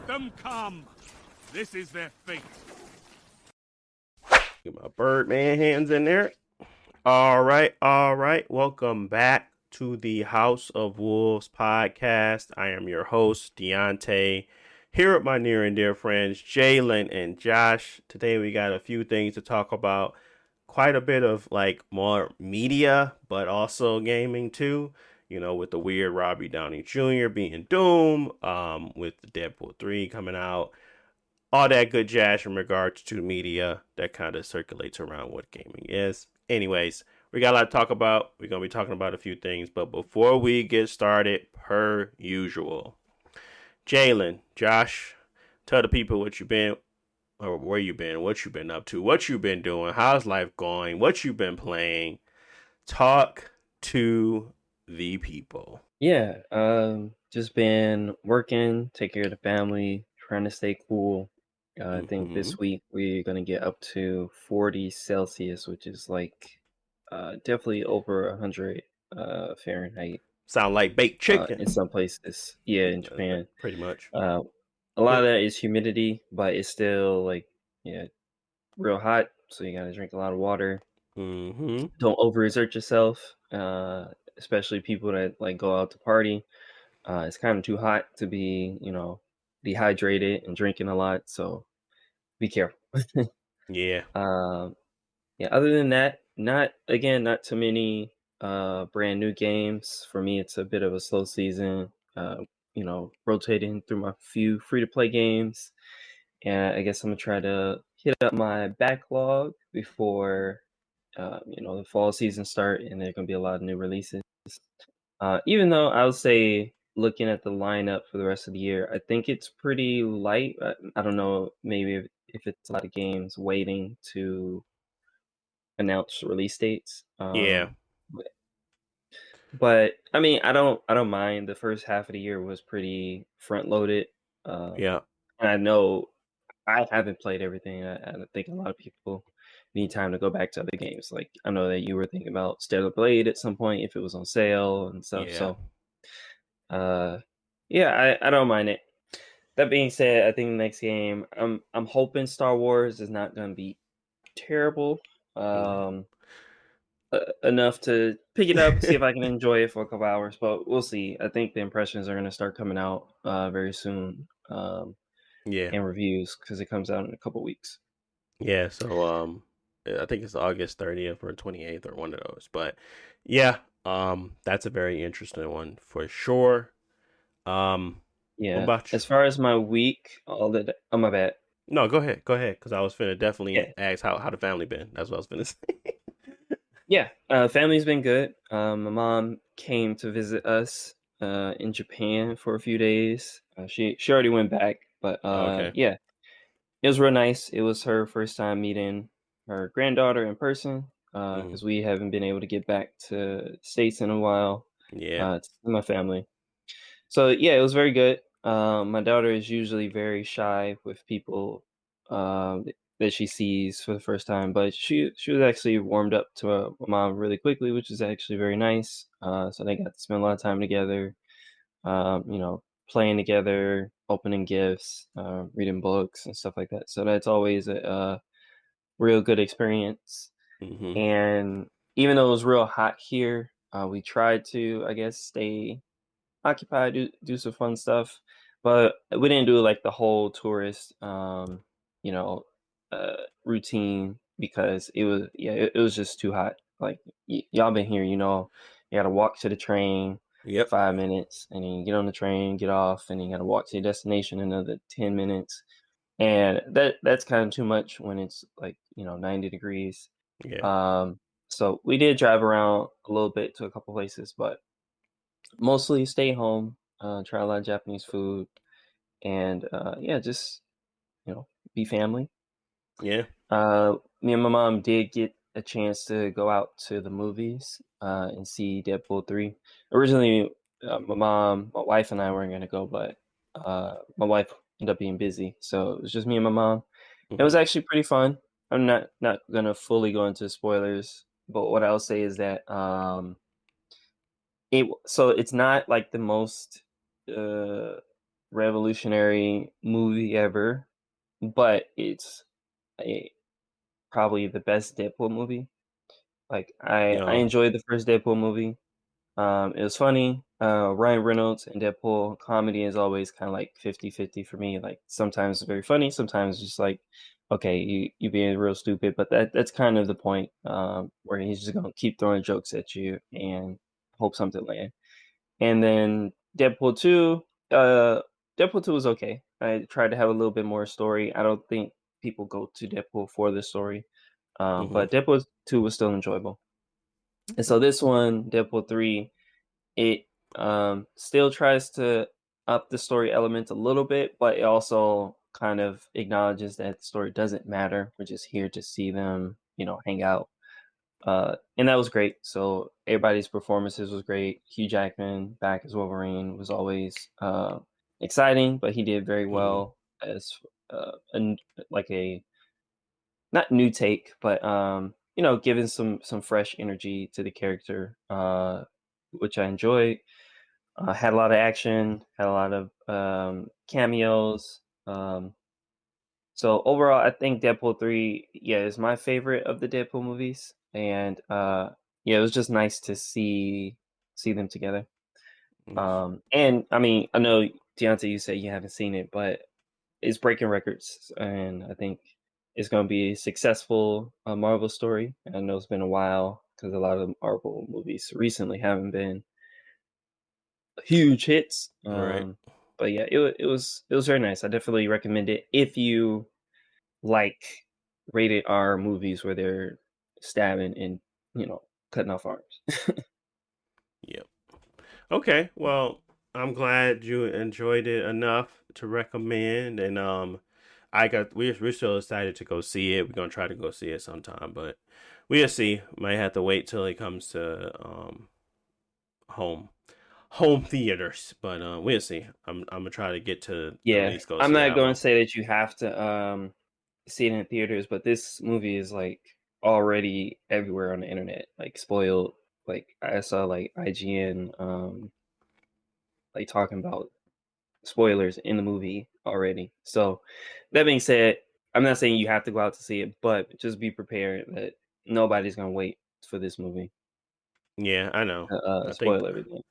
them come. This is their fate. Get my Birdman hands in there. All right. Welcome back to the House of Wolves podcast. I am your host, Deontay, here with my near and dear friends, Jalen and Josh. Today we got a few things to talk about. Quite a bit of more media, but also gaming too. You know, with the weird Downey Jr. being Doom, with the Deadpool 3 coming out. All that good jazz in regards to media that kind of circulates around what gaming is. Anyways, we got a lot to talk about. We're going to be talking about a few things. But before we get started, per usual, Jalen, Josh, tell the people what you've been, or where you've been, what you've been up to, what you've been doing, how's life going, what you've been playing. Talk to the people. Yeah, just been working, take care of the family, trying to stay cool. I think this week we're gonna get up to 40 Celsius, which is definitely over 100 Fahrenheit. Sound like baked chicken. In some places, in Japan. Pretty much. A lot of that is humidity, but it's still real hot. So you gotta drink a lot of water. Mm-hmm. Don't overexert yourself, especially people that go out to party. It's kind of too hot to be, dehydrated and drinking a lot. So be careful. Yeah. Other than that, not too many brand new games. For me, it's a bit of a slow season. Rotating through my few free-to-play games. And I guess I'm gonna try to hit up my backlog before the fall season start, and there's gonna be a lot of new releases. Even though I would say, looking at the lineup for the rest of the year, I think it's pretty light. I don't know, maybe if it's a lot of games waiting to announce release dates. Yeah. But I mean, I don't mind. The first half of the year was pretty front loaded. Yeah. And I know I haven't played everything. I think a lot of people need time to go back to other games. Like, I know that you were thinking about Stellar Blade at some point if it was on sale and stuff. Yeah. So, I don't mind it. That being said, I think the next game, I'm hoping Star Wars is not going to be terrible. Enough to pick it up, see if I can enjoy it for a couple hours, but we'll see. I think the impressions are going to start coming out very soon. And reviews, because it comes out in a couple weeks. Yeah, so I think it's August 30th or 28th or one of those. But yeah, that's a very interesting one for sure. Yeah. About you? As far as my week, my bad. No, go ahead, because I was finna definitely ask how the family been. That's what I was finna say. Yeah, family's been good. My mom came to visit us in Japan for a few days. She already went back, but Okay. yeah, it was real nice. It was her first time meeting her granddaughter in person, because we haven't been able to get back to States in a while. Yeah. To see my family. So yeah, it was very good. My daughter is usually very shy with people that she sees for the first time, but she was actually warmed up to my mom really quickly, which is actually very nice. So they got to spend a lot of time together, playing together, opening gifts, reading books and stuff like that. So that's always a real good experience. And even though it was real hot here, we tried to, I guess, stay occupied, do some fun stuff, but we didn't do the whole tourist routine, because it was just too hot. Y'all been here, you gotta walk to the train. Yep. 5 minutes, and then you get on the train, get off, and you gotta walk to your destination another 10 minutes, and that's kind of too much when it's 90 degrees. Yeah. So we did drive around a little bit to a couple places, but mostly stay home, try a lot of Japanese food, and just be family. Yeah. Me and my mom did get a chance to go out to the movies and see Deadpool 3. Originally, my wife and I weren't going to go, but my wife ended up being busy, so it was just me and my mom. It was actually pretty fun. I'm not going to fully go into spoilers, but what I'll say is that it's not the most revolutionary movie ever, but it's a, probably the best Deadpool movie. Like I Yo. enjoyed the first Deadpool movie. It was funny. Ryan Reynolds and Deadpool comedy is always kind of like 50-50 for me. Like sometimes it's very funny, sometimes just like, okay, you being real stupid, but that's kind of the point, where he's just gonna keep throwing jokes at you and hope something land. And then Deadpool 2, Deadpool 2 was okay. I tried to have a little bit more story. I don't think people go to Deadpool for the story. Hmm. But Deadpool 2 was still enjoyable. And so this one, Deadpool 3, it still tries to up the story elements a little bit, but it also kind of acknowledges that the story doesn't matter. We're just here to see them, hang out. And that was great. So everybody's performances was great. Hugh Jackman back as Wolverine was always exciting, but he did very Hmm. well as like a not new take, but giving some fresh energy to the character, which I enjoyed. Had a lot of action, had a lot of cameos. So overall, I think Deadpool 3, yeah, is my favorite of the Deadpool movies, and yeah, it was just nice to see them together. And I mean, I know Deontay, you said you haven't seen it, but it's breaking records, and I think it's going to be a successful Marvel story. I know it's been a while because a lot of Marvel movies recently haven't been huge hits. Right. But yeah, it was very nice. I definitely recommend it if you like rated R movies where they're stabbing and cutting off arms. Yep. Okay. Well, I'm glad you enjoyed it enough to recommend, and we're still excited to go see it. We're gonna try to go see it sometime, but we'll see. Might have to wait till it comes to home home theaters, but we'll see. I'm gonna try to get to at Yeah, least go I'm see not that going one. to say that you have to see it in theaters, but this movie is like already everywhere on the internet, like spoiled. Like I saw like IGN like talking about spoilers in the movie already. So that being said, I'm not saying you have to go out to see it, but just be prepared that nobody's gonna wait for this movie Yeah, I know. to I think spoil everything.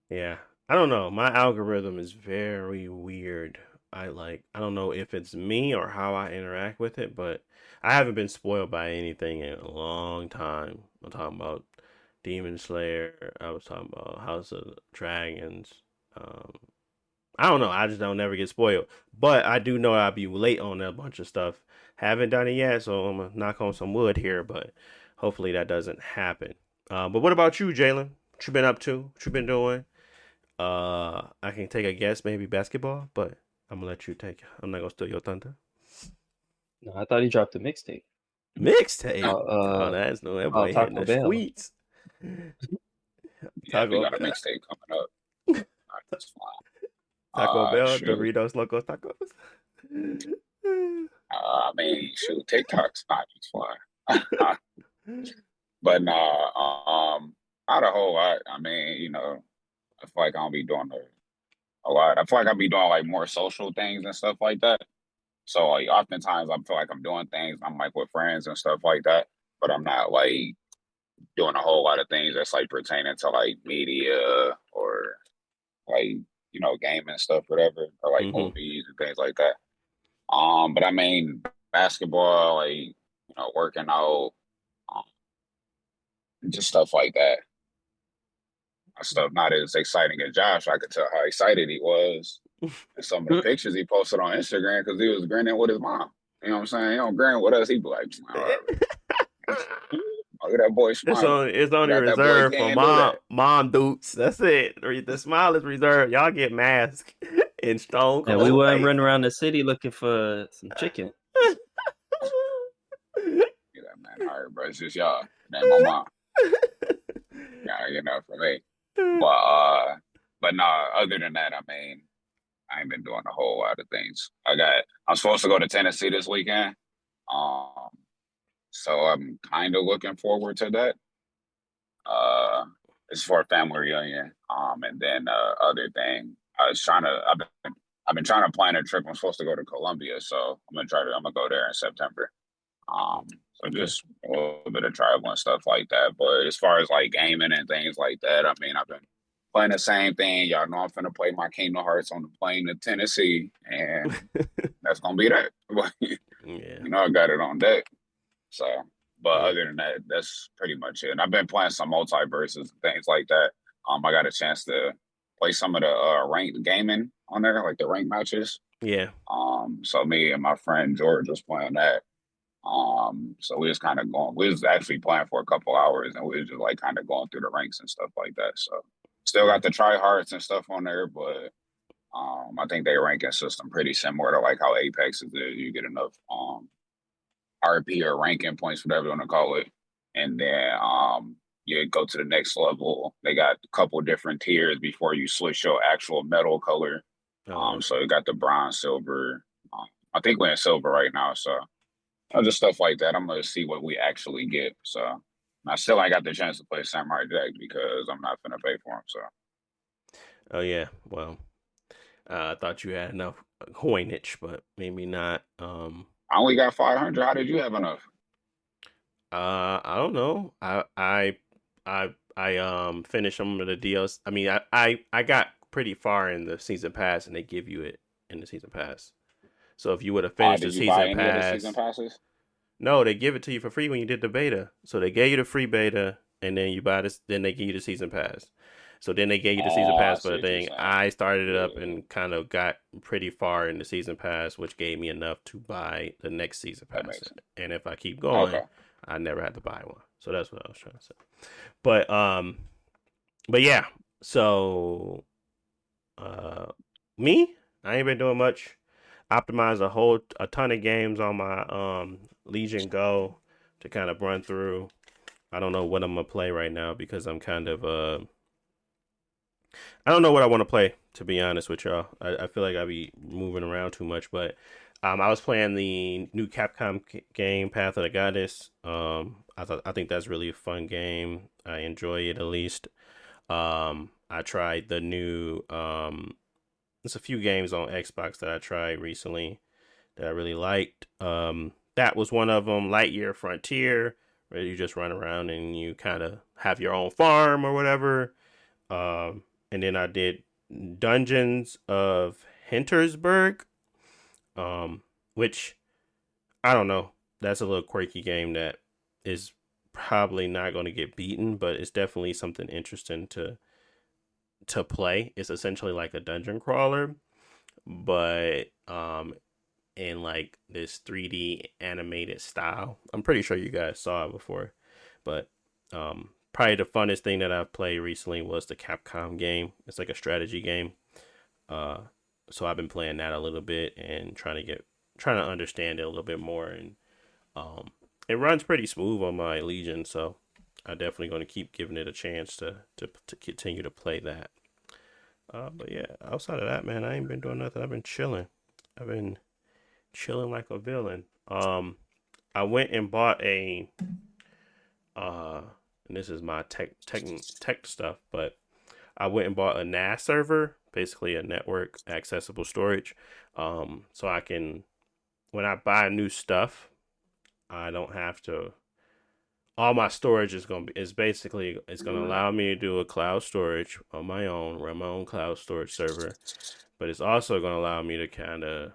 yeah. I don't know. My algorithm is very weird. I don't know if it's me or how I interact with it, but I haven't been spoiled by anything in a long time. I'm talking about Demon Slayer. I was talking about House of Dragons. Um, I don't know. I just don't never get spoiled. But I do know I'll be late on a bunch of stuff. Haven't done it yet, so I'm gonna knock on some wood here, but hopefully that doesn't happen. But what about you, Jalen? What you been up to? What you been doing? I can take a guess, maybe basketball, but I'm gonna let you take. I'm not gonna steal your thunder. No, I thought he dropped a mixtape. Mixtape. Uh, Oh, uh, that's no that boy hitting Taco the Bell. streets. Yeah, we Taco got a Bell. mixtape coming up. That's fine. Taco Bell. Shoot. Doritos Locos Tacos. I mean, shoot, TikTok's not just fine. But nah, not a whole lot. I mean, I feel like I don't be doing a lot. I feel like I be doing like more social things and stuff like that. So like oftentimes I feel like I'm doing things. I'm like with friends and stuff like that. But I'm not like doing a whole lot of things that's like pertaining to like media or like gaming stuff, whatever, or like Mm-hmm. movies and things like that. But I mean, basketball, like working out, um, just stuff like that. Stuff not as exciting as Josh. I could tell how excited he was in some of the pictures he posted on Instagram because he was grinning with his mom. You know what I'm saying? He don't grin with us. He'd be like, all right, look at that boy smiling. It's You only got that boy reserved for can't do that. mom dudes. That's it. The smile is reserved. Y'all get masked in stone And we cold weren't face. running around the city looking for some chicken. You know, man, all right, bro, it's just y'all. And my mom. Yeah, for me. But nah, other than that, I mean, I ain't been doing a whole lot of things. I'm supposed to go to Tennessee this weekend. Um, so I'm kind of looking forward to that. It's for a family reunion. And then other thing, I've been I've been trying to plan a trip. I'm supposed to go to Colombia, so I'm gonna go there in September. So Okay. just a little bit of travel and stuff like that. But as far as like gaming and things like that, I mean, I've been playing the same thing. Y'all know I'm finna play my Kingdom Hearts on the plane to Tennessee, and that's gonna be that. Yeah. I got it on deck. So, but Yeah. other than that, that's pretty much it. And I've been playing some multiverses and things like that. I got a chance to play some of the ranked gaming on there, like the ranked matches. Yeah. So me and my friend George was playing that. So we was kind of going. We was actually playing for a couple hours, and we was just like kind of going through the ranks and stuff like that. So still Yeah. got the try hards and stuff on there, but I think they ranking system pretty similar to like how Apex is. You get enough RP or ranking points, whatever you want to call it, and then you go to the next level. They got a couple different tiers before you switch your actual metal color. Oh, So you got the bronze, silver. I think we're in silver right now, so just stuff like that. I'm gonna see what we actually get. So I still ain't got the chance to play Samurai Jack because I'm not gonna pay for him. So oh yeah. Well, I thought you had enough coinage, but maybe not. I only got 500. How did you have enough? I don't know. I finished some of the deals. I mean, I got pretty far in the season pass, and they give you it in the season pass. So if you would have finished the Did you buy season any of the season pass, passes? no, they give it to you for free when you did the beta. So they gave you the free beta, and then you buy this. Then they give you the season pass. So then they gave you the season Oh, I pass for see the what you're thing. saying. I started it up Yeah, and kind of got pretty far in the season pass, which gave me enough to buy the next season that pass. makes sense. And if I keep going, Okay. I never had to buy one. So that's what I was trying to say. But yeah. So me, I ain't been doing much. Optimize a ton of games on my Legion Go to kind of run through. I don't know what I'm gonna play right now because I'm kind of I don't know what I want to play, to be honest with y'all. I feel like I be moving around too much, but I was playing the new Capcom game, Path of the Goddess. I think that's really a fun game. I enjoy it at least. I tried the new there's a few games on Xbox that I tried recently that I really liked. That was one of them, Lightyear Frontier, where you just run around and you kind of have your own farm or whatever. And then I did Dungeons of Hintersburg, which I don't know. That's a little quirky game that is probably not going to get beaten, but it's definitely something interesting to play. It's essentially like a dungeon crawler, but in like this 3D animated style. I'm pretty sure you guys saw it before, but probably the funnest thing that I've played recently was the Capcom game. It's like a strategy game. So I've been playing that a little bit and trying to understand it a little bit more, and it runs pretty smooth on my Legion, so I'm definitely going to keep giving it a chance to continue to play that. But yeah, outside of that, man, I ain't been doing nothing. I've been chilling. I've been chilling like a villain. I went and bought and this is my tech stuff, but I went and bought a NAS server, basically a network accessible storage. So I can, when I buy new stuff, I don't have to. All my storage is basically it's gonna allow me to do a cloud storage on my own, run my own cloud storage server, but it's also gonna allow me to kind of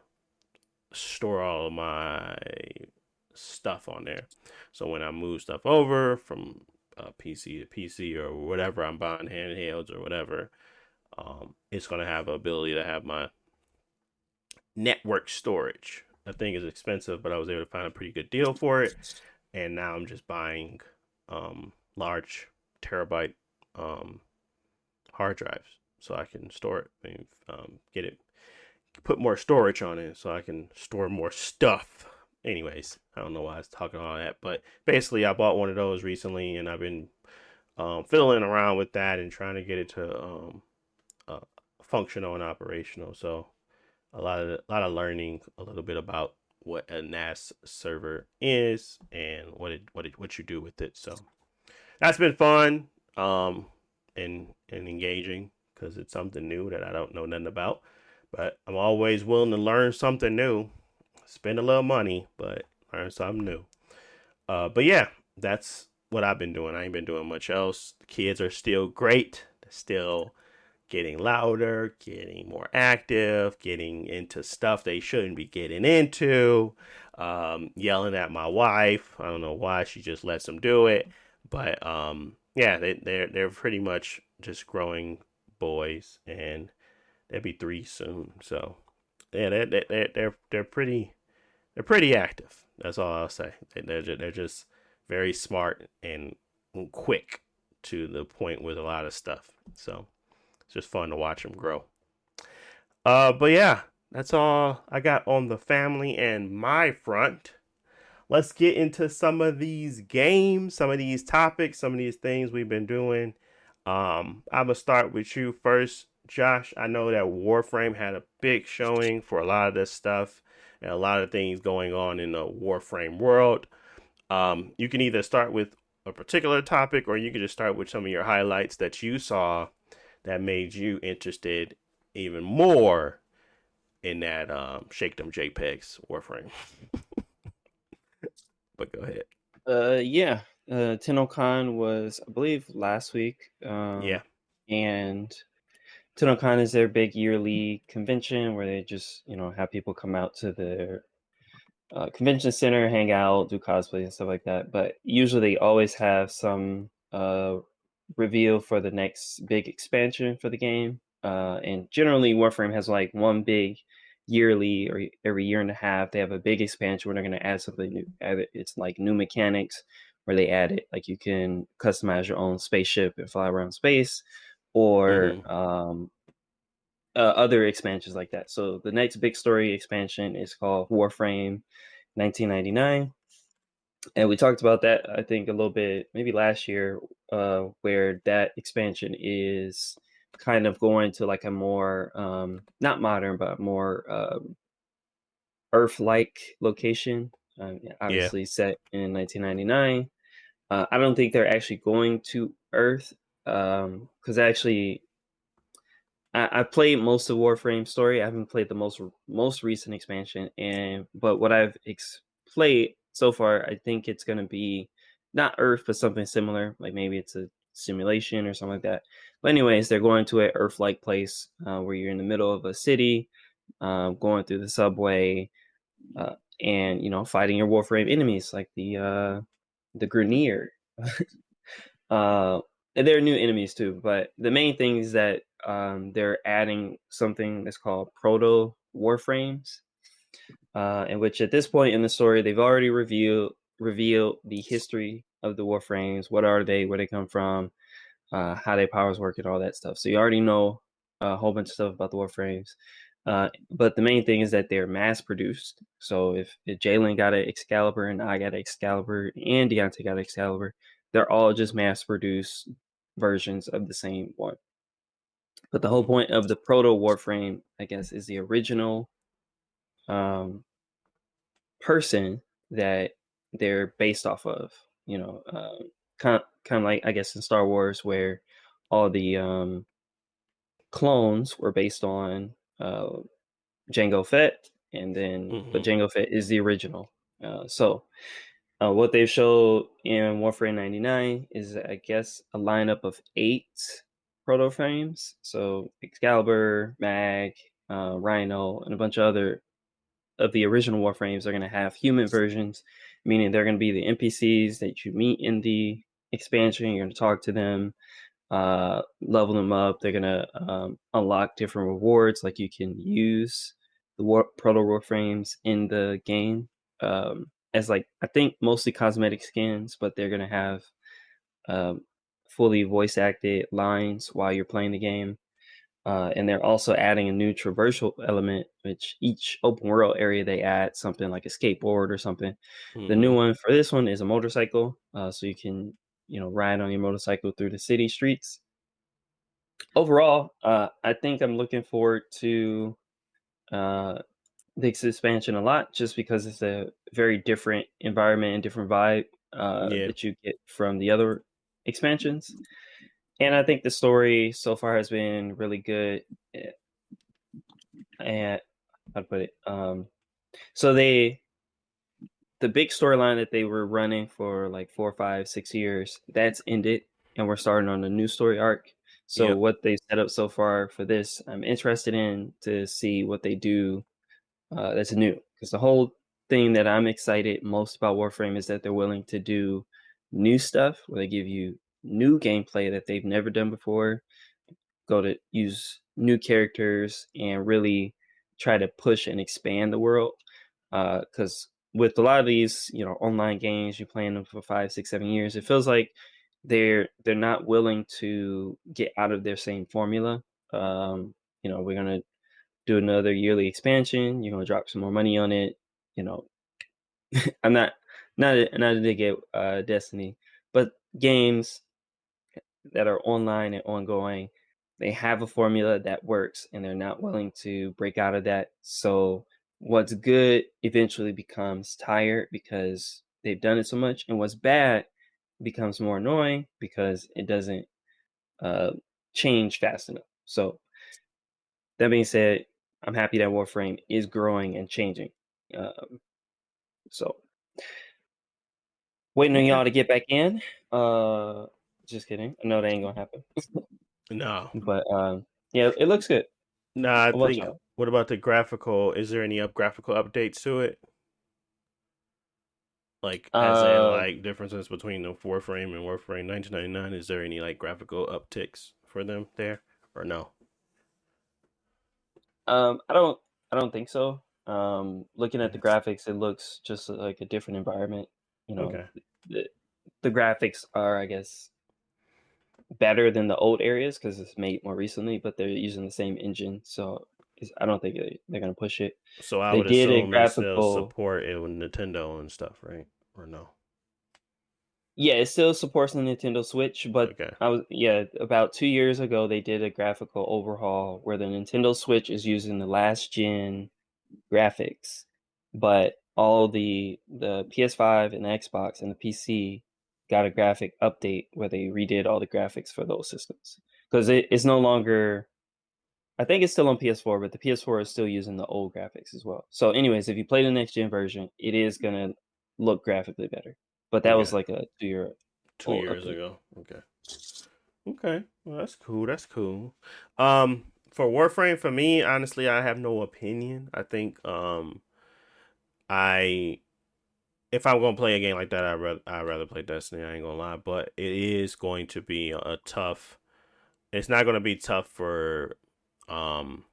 store all of my stuff on there. So when I move stuff over from PC to PC or whatever I'm buying handhelds or whatever, it's gonna have the ability to have my network storage. That thing is expensive, but I was able to find a pretty good deal for it, and now I'm just buying large terabyte hard drives so I can store it and get it, put more storage on it so I can store more stuff. Anyways, I don't know why I was talking all that, but basically I bought one of those recently, and I've been fiddling around with that and trying to get it to functional and operational. So a lot of learning a little bit about what a NAS server is and what you do with it. So that's been fun and engaging because it's something new that I don't know nothing about. But I'm always willing to learn something new. Spend a little money, but learn something new. But yeah, that's what I've been doing. I ain't been doing much else. The kids are still great. They're still getting louder, getting more active, getting into stuff they shouldn't be getting into, yelling at my wife. I don't know why she just lets them do it, but yeah, they're pretty much just growing boys, and they'll be 3 soon. So yeah, they're pretty active. That's all I'll say. They're just very smart and quick to the point with a lot of stuff. So it's just fun to watch them grow. But yeah, that's all I got on the family and my front. Let's get into some of these games, some of these topics, some of these things we've been doing. I'm gonna start with you first, Josh. I know that Warframe had a big showing for a lot of this stuff and a lot of things going on in the Warframe world. You can either start with a particular topic, or you can just start with some of your highlights that you saw that made you interested even more in that Shake Them JPEGs Warframe. But go ahead. Yeah. TennoCon was, I believe, last week. Yeah. And TennoCon is their big yearly convention where they just, have people come out to their convention center, hang out, do cosplay and stuff like that. But usually they always have some reveal for the next big expansion for the game. And generally Warframe has like one big yearly, or every year and a half they have a big expansion where they're going to add something new. It's like new mechanics where they add it, like you can customize your own spaceship and fly around space, or other expansions like that. So the next big story expansion is called Warframe 1999, and we talked about that, I think, a little bit maybe last year, where that expansion is kind of going to like a more not modern but more Earth-like location, Yeah. obviously set in 1999. I don't think they're actually going to Earth, because actually I played most of Warframe story. I haven't played the most recent expansion, but what I've played so far, I think it's gonna be not Earth, but something similar. Like maybe it's a simulation or something like that. But anyways, they're going to an Earth-like place where you're in the middle of a city, going through the subway, and fighting your Warframe enemies like the Grineer. uh, and there are new enemies too, but the main thing is that they're adding something that's called proto Warframes, in which at this point in the story they've already revealed the history of the Warframes. What are they? Where they come from? How their powers work and all that stuff. So you already know a whole bunch of stuff about the Warframes. But the main thing is that they're mass produced. So if Jalen got an Excalibur and I got an Excalibur and Deontay got an Excalibur, they're all just mass produced versions of the same one. But the whole point of the proto Warframe, I guess, is the original person that they're based off of. Kind of like, I guess, in Star Wars, where all the clones were based on Jango Fett, and then but Jango Fett is the original. So what they've showed in Warframe 99 is, I guess, a lineup of 8 proto frames. So Excalibur, Mag, Rhino, and a bunch of other of the original Warframes are going to have human versions, meaning they're going to be the NPCs that you meet in the expansion. You're going to talk to them, level them up. They're going to unlock different rewards, like you can use the proto Warframes in the game as, like, I think mostly cosmetic skins, but they're going to have fully voice acted lines while you're playing the game. And they're also adding a new traversal element, which each open world area they add something like a skateboard or something. The new one for this one is a motorcycle, so you can ride on your motorcycle through the city streets. Overall, I think I'm looking forward to this expansion a lot, just because it's a very different environment and different vibe that you get from the other expansions. And I think the story so far has been really good. and how to put it. So the big storyline that they were running for like 4, 5, 6 years, that's ended, and we're starting on a new story arc. So Yep. what they set up so far for this, I'm interested in to see what they do that's new. Because the whole thing that I'm excited most about Warframe is that they're willing to do new stuff where they give you new gameplay that they've never done before, go to use new characters and really try to push and expand the world. Because with a lot of these, online games, you're playing them for 5, 6, 7 years. It feels like they're not willing to get out of their same formula. We're gonna do another yearly expansion. You're gonna drop some more money on it. You know, I'm not a dig at Destiny, but games that are online and ongoing, they have a formula that works and they're not willing to break out of that. So what's good eventually becomes tired because they've done it so much, and what's bad becomes more annoying because it doesn't change fast enough. So that being said, I'm happy that Warframe is growing and changing. So waiting on Okay. y'all to get back in. Just kidding. I know that ain't gonna happen. No. But yeah, it looks good. Nah, I What about think. y'all? What about the graphical? Is there any graphical updates to it? Like, as in, Uh, like, differences between the Warframe and Warframe 1999? Is there any, like, graphical upticks for them there? Or no? I don't think so. Looking at the Okay. graphics, it looks just like a different environment. You know, Okay. the the graphics are, I guess, better than the old areas because it's made more recently, but they're using the same engine, so I don't think they're gonna push it. So I They would did a assume it still graphical. support it with Nintendo and stuff, right? Or no? Yeah, it still supports the Nintendo Switch, but Okay. about 2 years ago they did a graphical overhaul where the Nintendo Switch is using the last gen graphics, but all the PS5 and the Xbox and the PC got a graphic update where they redid all the graphics for those systems because it's no longer. I think it's still on PS4, but the PS4 is still using the old graphics as well. So, anyways, if you play the next gen version, it is gonna look graphically better. But that was Okay. like a 2 year 2 old years update. ago. Okay. Okay. Well, that's cool. That's cool. For Warframe, for me, honestly, I have no opinion. I think, I if I'm gonna play a game like that, I'd rather play Destiny. I ain't gonna lie, but it is going to be a tough. It's not gonna be tough for um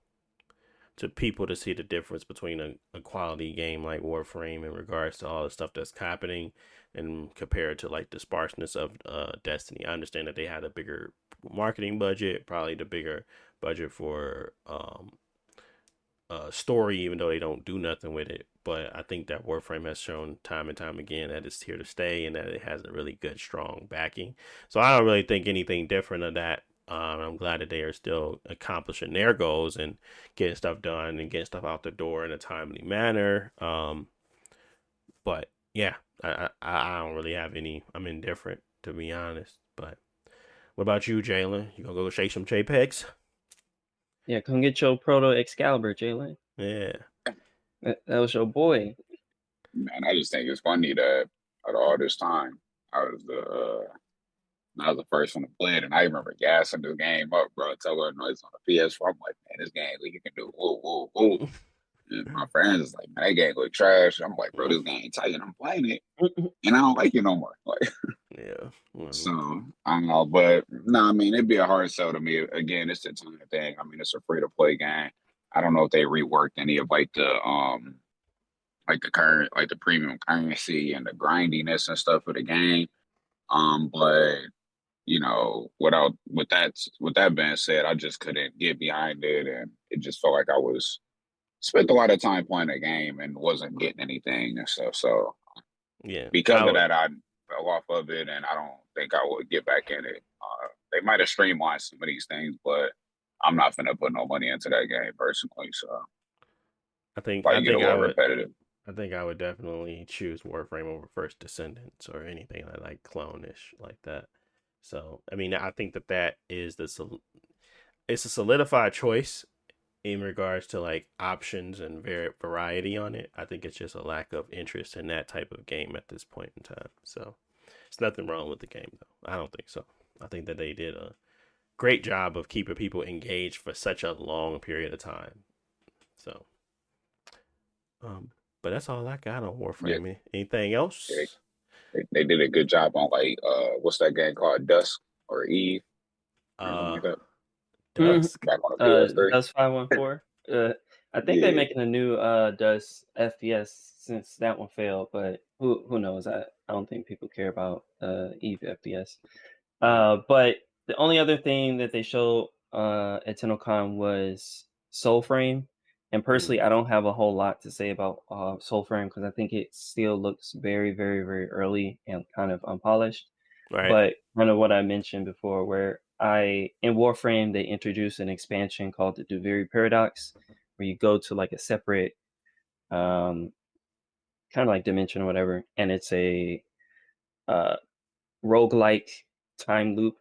to people to see the difference between a quality game like Warframe in regards to all the stuff that's happening and compared to like the sparseness of Destiny. I understand that they had a bigger marketing budget, probably the bigger budget for story, even though they don't do nothing with it. But I think that Warframe has shown time and time again that it's here to stay and that it has a really good, strong backing. So I don't really think anything different of that. I'm glad that they are still accomplishing their goals and getting stuff done and getting stuff out the door in a timely manner. But yeah, I don't really have any. I'm indifferent, to be honest. But what about you, Jalen? You gonna go shake some JPEGs? Yeah, come get your Proto Excalibur, Jalen. Yeah. That was your boy. Man, I just think it's funny that out of all this time, I was the I was the first one to play it, and I remember gassing this game up, bro. Tell her noise on the PS4. I'm like, man, this game, you can do woo woo woo. And my friends is like, man, that game look trash. I'm like, bro, this game tight, and I'm playing it, and I don't like it no more. Like, Yeah. so I don't know, but no, I mean, it'd be a hard sell to me. Again, it's the time thing. I mean, it's a free to play game. I don't know if they reworked any of like the current like the premium currency and the grindiness and stuff of the game. But with that being said, I just couldn't get behind it, and it just felt like I was spent a lot of time playing the game and wasn't getting anything and stuff. So Yeah. because I of would. that, I fell off of it, and I don't think I would get back in it. They might have streamlined some of these things, but I'm not gonna put no money into that game personally. So I think. might I get a think I little would. repetitive. I think I would definitely choose Warframe over First Descendants or anything like clone-ish like that. So I mean, I think that is it's a solidified choice in regards to like options and variety on it. I think it's just a lack of interest in that type of game at this point in time. So it's nothing wrong with the game though. I don't think so. I think that they did a great job of keeping people engaged for such a long period of time. So, but that's all I got on Yeah, Warframe. Anything else? they did a good job on like what's that game called, Dusk or Eve or something Uh, like that, Mhm. Dusk. back on the PS3. Dust 514. I think they're Yeah, making a new Dust FPS since that one failed, but who knows? I don't think people care about Eve FPS. Mm, But the only other thing that they showed at TennoCon was Soulframe. And mm, personally, I don't have a whole lot to say about Soulframe because I think it still looks very, very, very early and kind of unpolished. right. But kind of what I mentioned before, where in Warframe they introduced an expansion called the Duviri Paradox, where you go to like a separate um, kind of like dimension or whatever, and it's a uh, roguelike time loop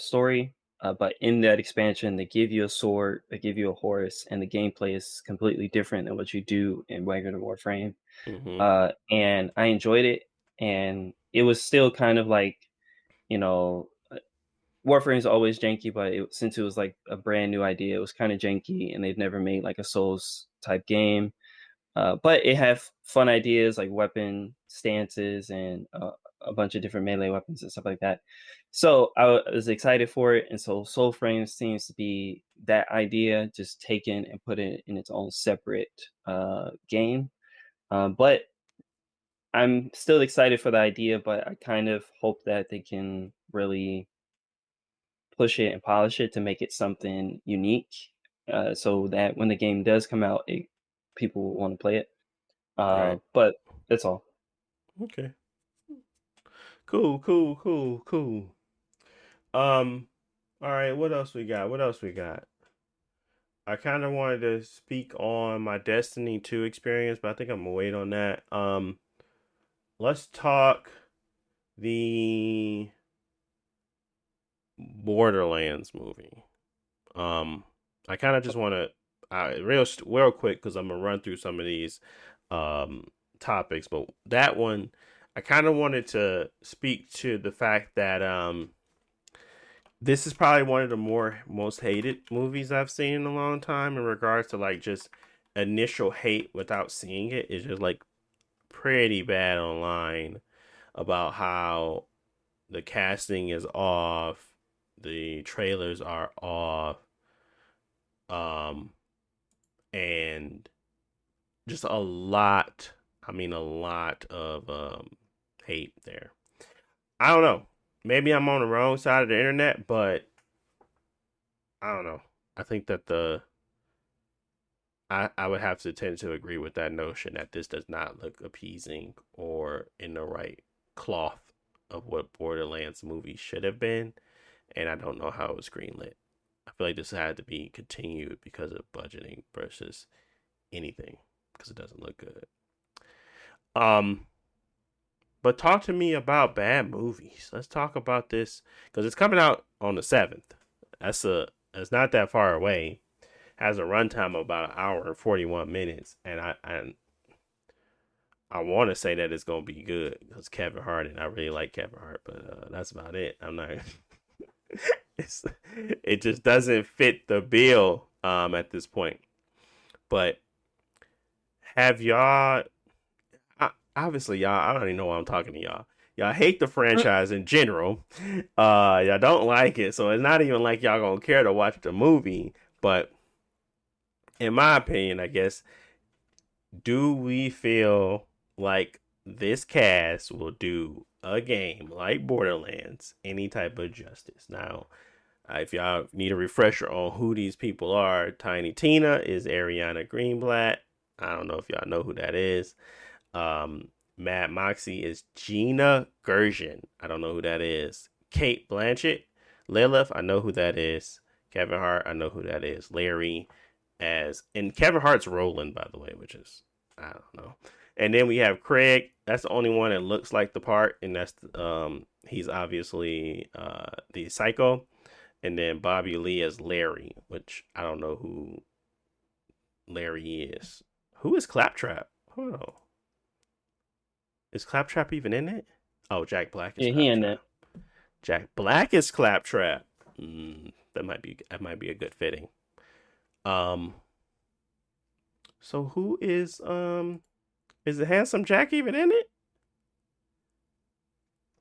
story. But in that expansion, they give you a sword, they give you a horse, and the gameplay is completely different than what you do in regular Warframe. Mm-hmm. And I enjoyed it, and it was still kind of like, you know, Warframe is always janky, but since it was like a brand new idea, it was kind of janky, and they've never made like a Souls type game. But it had fun ideas like weapon stances and a bunch of different melee weapons and stuff like that. So was excited for it, and so Soulframe seems to be that idea just taken and put it in its own separate game. But I'm still excited for the idea, but I kind of hope that they can really push it and polish it to make it something unique, so that when the game does come out, people will want to play it. Right. But that's all. Okay. Cool. Cool. Cool. Cool. Um. All right. What else we got? What else we got? I kind of wanted to speak on my Destiny 2 experience, but I think I'm gonna wait on that. Let's talk the Borderlands movie. I kind of just want to real quick because I'm gonna run through some of these um topics, but that one I kind of wanted to speak to the fact that this is probably one of the most hated movies I've seen in a long time in regards to like just initial hate without seeing it. It's just like pretty bad online about how the casting is off, the trailers are off, um, and just a lot. I mean, a lot of hate there. I don't know. Maybe I'm on the wrong side of the internet, but I don't know. I think that I would have to tend to agree with that notion that this does not look appeasing or in the right cloth of what Borderlands movie should have been, and I don't know how it was greenlit. I feel like this had to be continued because of budgeting versus anything because it doesn't look good. Um, but talk to me about bad movies. Let's talk about this because it's coming out on the 7th. It's not that far away. Has a runtime of about an hour and 41 minutes, and I want to say that it's gonna be good because Kevin Hart, and I really like Kevin Hart, but that's about it. I'm not. it's it just doesn't fit the bill at this point. But have y'all? Obviously, y'all. I don't even know why I'm talking to y'all. Y'all hate the franchise in general. Y'all don't like it, so it's not even like y'all gonna care to watch the movie. But in my opinion, I guess, do we feel like this cast will do a game like Borderlands any type of justice? Now, if y'all need a refresher on who these people are, Tiny Tina is Ariana Greenblatt. I don't know if y'all know who that is. Mad Moxie is Gina Gershon. I don't know who that is. Kate Blanchett, Lilith, I know who that is. Kevin Hart, I know who that is. Larry and Kevin Hart's Roland, by the way, which is, I don't know. And then we have Craig. That's the only one that looks like the part, and that's he's obviously the Psycho. And then Bobby Lee as Larry, which I don't know who Larry is. Who is Claptrap? Oh, is Claptrap even in it? Oh, Jack Black is Yeah, he in Claptrap. that. Jack Black is Claptrap. That might be a good fitting. Um, so who is the Handsome Jack even in it?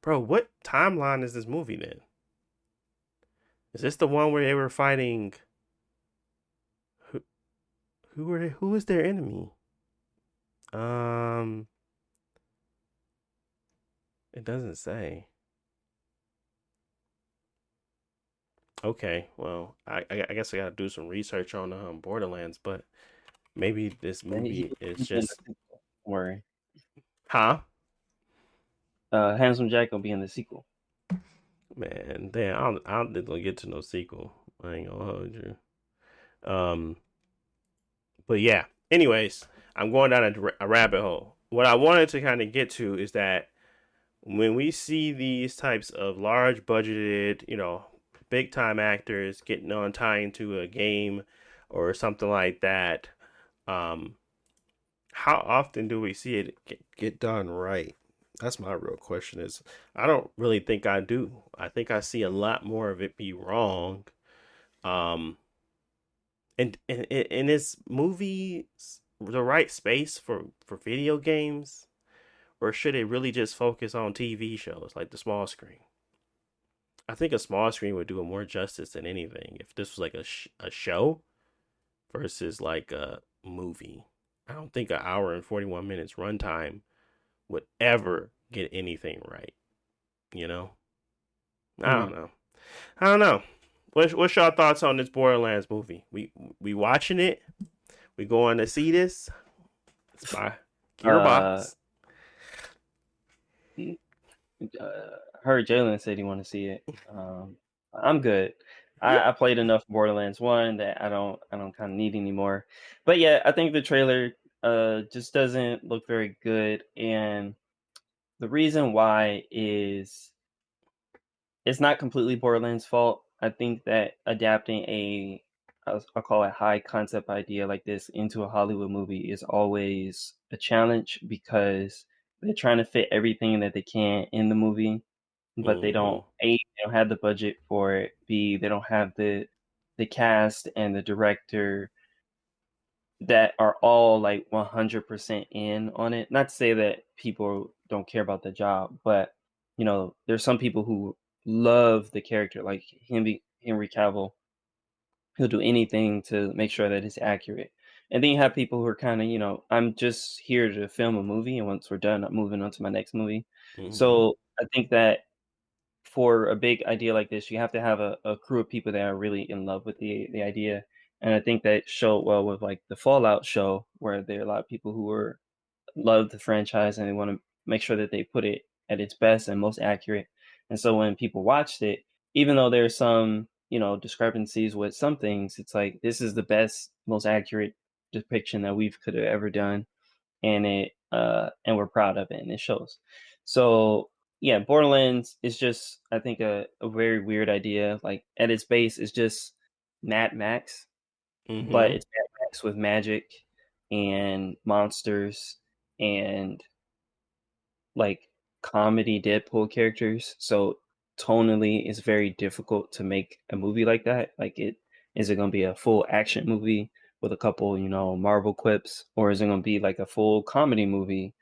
Bro, what timeline is this movie then? Is this the one where they were fighting? Who was their enemy? Um, it doesn't say. Okay, well, I guess I gotta do some research on Borderlands, but maybe this movie is He'll be in the just sequel. Don't worry. huh? Handsome Jack will be in the sequel. Man, damn, I don't think they'll get to no sequel. I ain't gonna hold you. Um, but yeah. Anyways, I'm going down a rabbit hole. What I wanted to kind of get to is that when we see these types of large budgeted, big time actors getting on tying to a game or something like that, um, how often do we see it get done right? That's my real question. Is I don't really think I do. I think I see a lot more of it be wrong. Um, and is movies the right space for video games, or should it really just focus on TV shows like the small screen? I think a small screen would do it more justice than anything if this was like a show versus like a movie. I don't think an hour and 41 minutes runtime would ever get anything right. You know, I don't know. I don't know. What's your thoughts on this Borderlands movie? We watching it. We going to see this. It's by Gearbox. Heard Jalen said he want to see it. I'm good. I played enough Borderlands 1 that I don't kind of need anymore. But yeah, I think the trailer just doesn't look very good, and the reason why is it's not completely Borderlands' fault. I think that adapting I'll call it high concept idea like this into a Hollywood movie is always a challenge because they're trying to fit everything that they can in the movie, but they don't they don't have the budget for it. B, they don't have the cast and the director that are all like 100% in on it. Not to say that people don't care about the job, but there's some people who love the character, like Henry Cavill. He'll do anything to make sure that it's accurate. And then you have people who are kind of, I'm just here to film a movie, and once we're done, I'm moving on to my next movie. So I think that for a big idea like this, you have to have a crew of people that are really in love with the idea. And I think that showed well with like the Fallout show, where there are a lot of people who love the franchise and they want to make sure that they put it at its best and most accurate. And so when people watched it, even though there's some, discrepancies with some things, it's like this is the best, most accurate depiction that we've could have ever done. And we're proud of it and it shows. So yeah, Borderlands is just, I think, a very weird idea. Like at its base, it's just Mad Max, but it's Mad Max with magic and monsters and like comedy Deadpool characters. So tonally, it's very difficult to make a movie like that. Like, is it going to be a full action movie with a couple, Marvel quips, or is it going to be like a full comedy movie?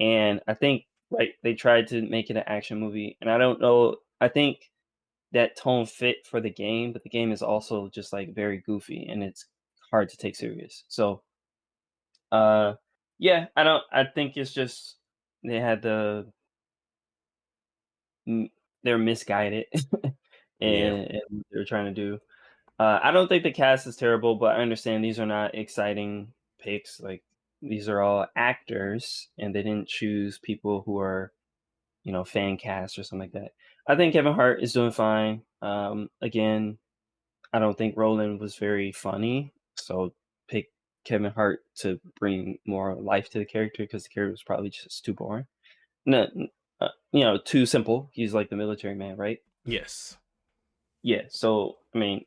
And I think like they tried to make it an action movie, and I don't know. I think that tone fit for the game, but the game is also just like very goofy and it's hard to take serious. So yeah, I think it's just they had they're misguided Yeah. and what they're trying to do. I don't think the cast is terrible, but I understand these are not exciting picks. Like these are all actors, and they didn't choose people who are, fan cast or something like that. I think Kevin Hart is doing fine. Again, I don't think Roland was very funny, so pick Kevin Hart to bring more life to the character because the character was probably just too boring. No, too simple. He's like the military man, right? Yes. Yeah. So I mean,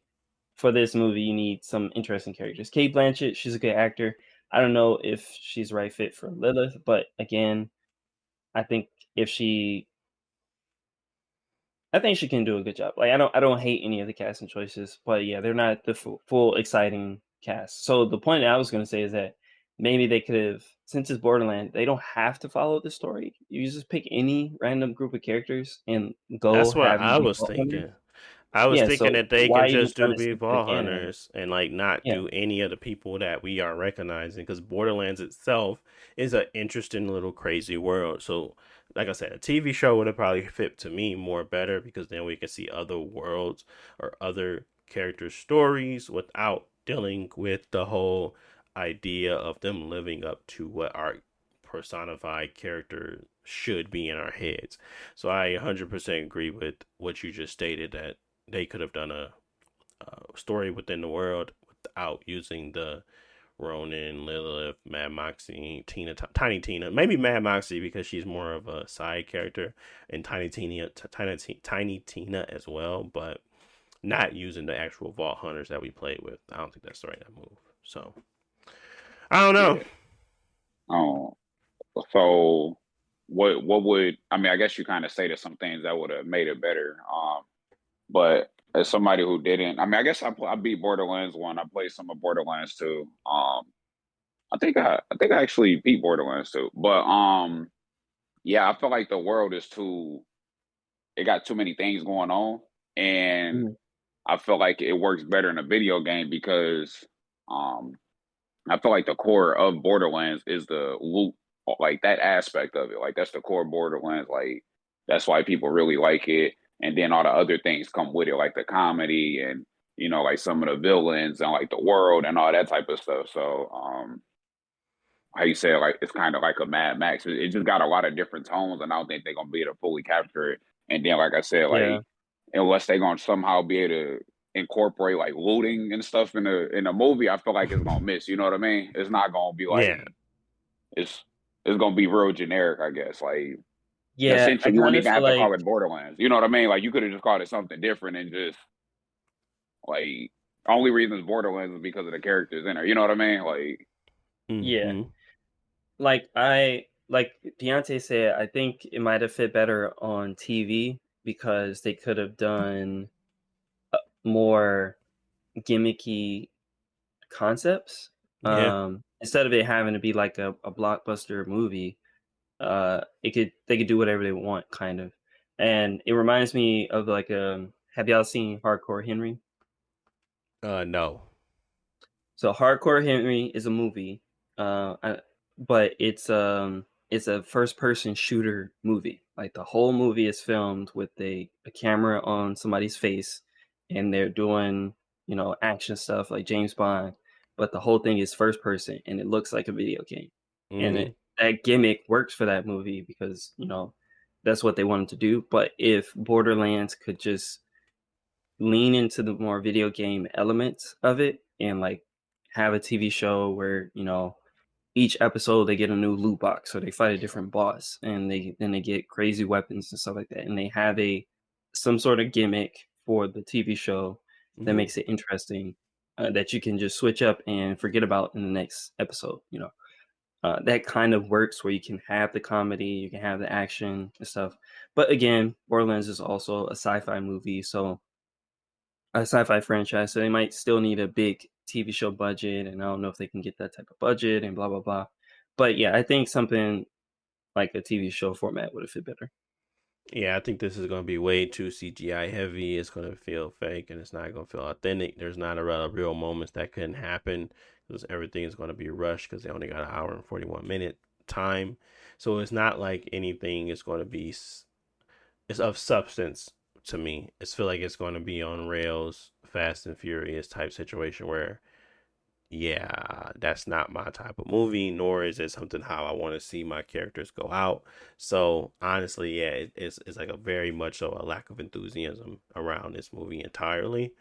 for this movie, you need some interesting characters. Kate Blanchett, she's a good actor. I don't know if she's the right fit for Lilith, but again, I think if she I think she can do a good job. Like I don't hate any of the casting choices, but yeah, they're not the full exciting cast. So the point that I was going to say is that maybe they could have, since it's Borderland, they don't have to follow the story. You just pick any random group of characters and go That's what have them I be was Vault Hunters. thinking. I was Yeah, thinking so that they can why even just trying do to be stick to the Vault canon? Hunters and like not Yeah, do any of the people that we are recognizing because Borderlands itself is an interesting little crazy world. So, like I said, a TV show would have probably fit to me more better because then we can see other worlds or other characters' stories without dealing with the whole idea of them living up to what our personified character should be in our heads. So I 100% agree with what you just stated that they could have done a story within the world without using the Ronin, Lilith, Mad Moxie, Tina, Tiny Tina. Maybe Mad Moxie because she's more of a side character, and Tiny Tina as well. But not using the actual Vault Hunters that we played with. I don't think that's the right move. So I don't know. Yeah. Oh, so what would I mean? I guess you kind of stated some things that would have made it better. But as somebody who didn't, I mean, I guess I beat Borderlands 1. I played some of Borderlands 2. I think I actually beat Borderlands 2. But yeah, I feel like the world is too. It got too many things going on, and mhm, I feel like it works better in a video game because um I feel like the core of Borderlands is the loot, like that aspect of it. Like that's the core of Borderlands. Like that's why people really like it. And then all the other things come with it, like the comedy and like some of the villains and like the world and all that type of stuff. So, how you say it, like it's kind of like a Mad Max. It just got a lot of different tones, and I don't think they're gonna be able to fully capture it. And then, like I said, yeah, like unless they're gonna somehow be able to incorporate like looting and stuff in the movie, I feel like it's gonna miss. You know what I mean? It's not gonna be like Yeah. it's it's gonna be real generic, I guess. Like yeah. I essentially, you kind wouldn't of even feel have to like call it Borderlands. You know what I mean? Like you could have just called it something different and just like only reason it's Borderlands is because of the characters in there. You know what I mean? Like yeah, Mm-hmm. like Deontay said, I think it might have fit better on TV because they could have done more gimmicky concepts. Yeah. Instead of it having to be like a blockbuster movie, they could do whatever they want, kind of. And it reminds me of like have y'all seen Hardcore Henry? No. So Hardcore Henry is a movie, but it's a first person shooter movie. Like the whole movie is filmed with a camera on somebody's face, and they're doing action stuff like James Bond, but the whole thing is first person, and it looks like a video game. And Mm-hmm. that gimmick works for that movie because that's what they wanted to do. But if Borderlands could just lean into the more video game elements of it and like have a TV show where each episode they get a new loot box or they fight a different boss and they get crazy weapons and stuff like that, and they have a some sort of gimmick for the TV show that Mm-hmm. makes it interesting, that you can just switch up and forget about in the next episode. That kind of works where you can have the comedy, you can have the action and stuff. But again, Borderlands is also a sci-fi movie, so a sci-fi franchise, so they might still need a big TV show budget, and I don't know if they can get that type of budget and blah blah blah. But yeah, I think something like a TV show format would have fit better. Yeah, I think this is going to be way too CGI heavy. It's going to feel fake and it's not going to feel authentic. There's not a lot of real moments that couldn't happen because everything is going to be rushed because they only got an hour and 41-minute time. So it's not like anything is going to be it's of substance to me. It's feel like it's going to be on rails, Fast and Furious type situation where yeah, that's not my type of movie, nor is it something how I want to see my characters go out. So honestly, yeah, it's like a very much so a lack of enthusiasm around this movie entirely,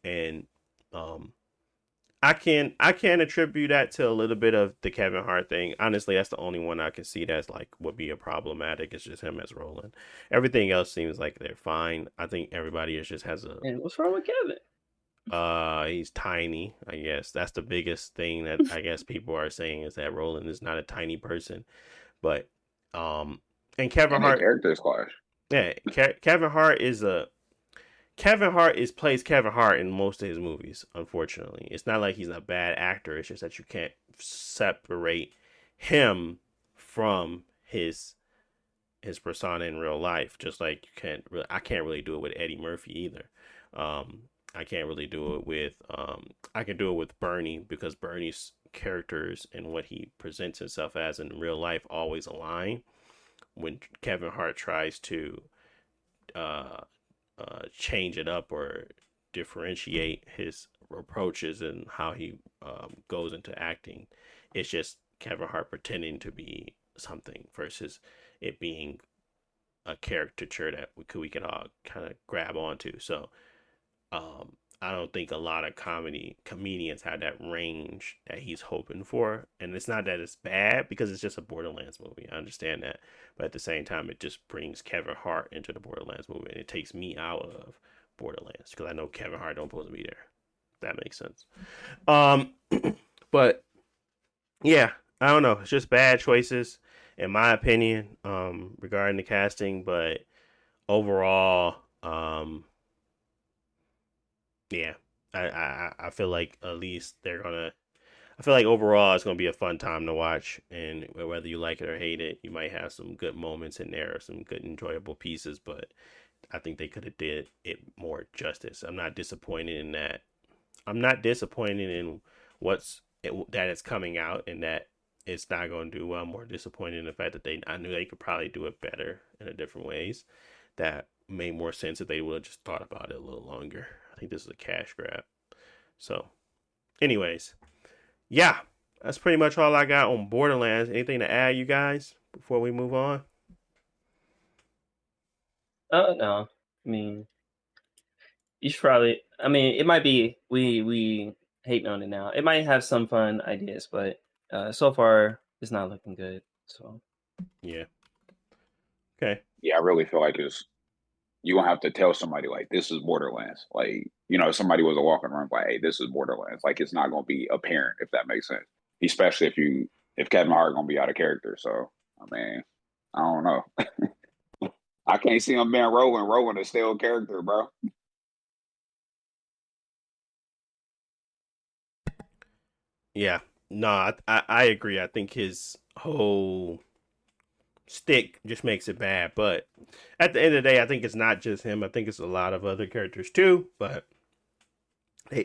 and um, I can attribute that to a little bit of the Kevin Hart thing. Honestly, that's the only one I can see that's like would be a problematic. It's just him as Roland. Everything else seems like they're fine. I think everybody is just has a And what's wrong with Kevin? He's tiny. I guess that's the biggest thing that I guess people are saying is that Roland is not a tiny person. But and Kevin And their Hart, characters clash. yeah, Kevin Hart is Kevin Hart plays Kevin Hart in most of his movies. Unfortunately, it's not like he's a bad actor. It's just that you can't separate him from his persona in real life. Just like you can't, I can't really do it with Eddie Murphy either. I can't really do it with. I can do it with Bernie because Bernie's characters and what he presents himself as in real life always align. When Kevin Hart tries to uh, change it up or differentiate his approaches and how he goes into acting. It's just Kevin Hart pretending to be something versus it being a caricature that we can all kind of grab onto. So I don't think a lot of comedians have that range that he's hoping for. And it's not that it's bad because it's just a Borderlands movie. I understand that. But at the same time, it just brings Kevin Hart into the Borderlands movie and it takes me out of Borderlands because I know Kevin Hart don't supposed to be there. If that makes sense. Um, but yeah, I don't know. It's just bad choices in my opinion regarding the casting. But overall, yeah, I feel like at least they're gonna. I feel like overall it's gonna be a fun time to watch, and whether you like it or hate it, you might have some good moments in there, some good enjoyable pieces. But I think they could have did it more justice. I'm not disappointed in that. I'm not disappointed in that it's coming out and that it's not going to do well. I'm more disappointed in the fact that I knew they could probably do it better in a different ways. That made more sense if they would have just thought about it a little longer. I think this is a cash grab. So, anyways, yeah, that's pretty much all I got on Borderlands. Anything to add, you guys, before we move on? No. I mean, you should probably. I mean, it might be we hating on it now. It might have some fun ideas, but so far it's not looking good. So Yeah. Okay. Yeah, I really feel like you gonna have to tell somebody like this is Borderlands. Like, somebody was a walking around like, hey, this is Borderlands. Like it's not gonna be apparent if that makes sense. Especially if Kevin Hart gonna be out of character. So I mean, I don't know. I can't see him being Rowan a stale character, bro. Yeah. No, I agree. I think his whole stick just makes it bad. But at the end of the day, I think it's not just him. I think it's a lot of other characters too. But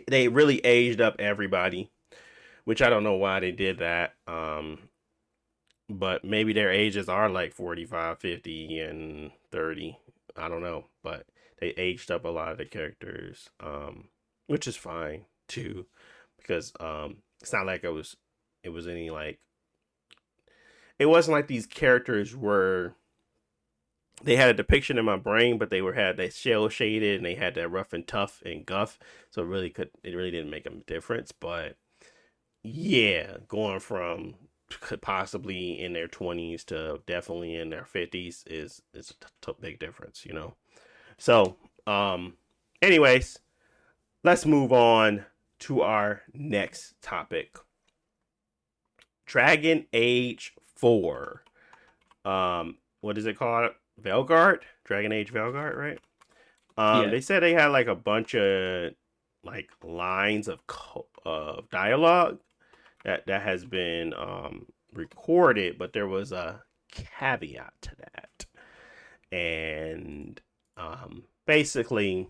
they really aged up everybody, which I don't know why they did that. But maybe their ages are like 45, 50, and 30. I don't know. But they aged up a lot of the characters, which is fine too, because it's not like it was any like it wasn't like these characters were they had a depiction in my brain, but had that shell shaded and they had that rough and tough and guff, so it really didn't make a difference. But yeah, going from possibly in their 20s to definitely in their 50s is a big difference, you know. So, anyways, let's move on to our next topic. Dragon Age 4. What is it called? Veilguard? Dragon Age Veilguard, right? yeah, They said they had like a bunch of like lines of dialogue that has been recorded, but there was a caveat to that. And basically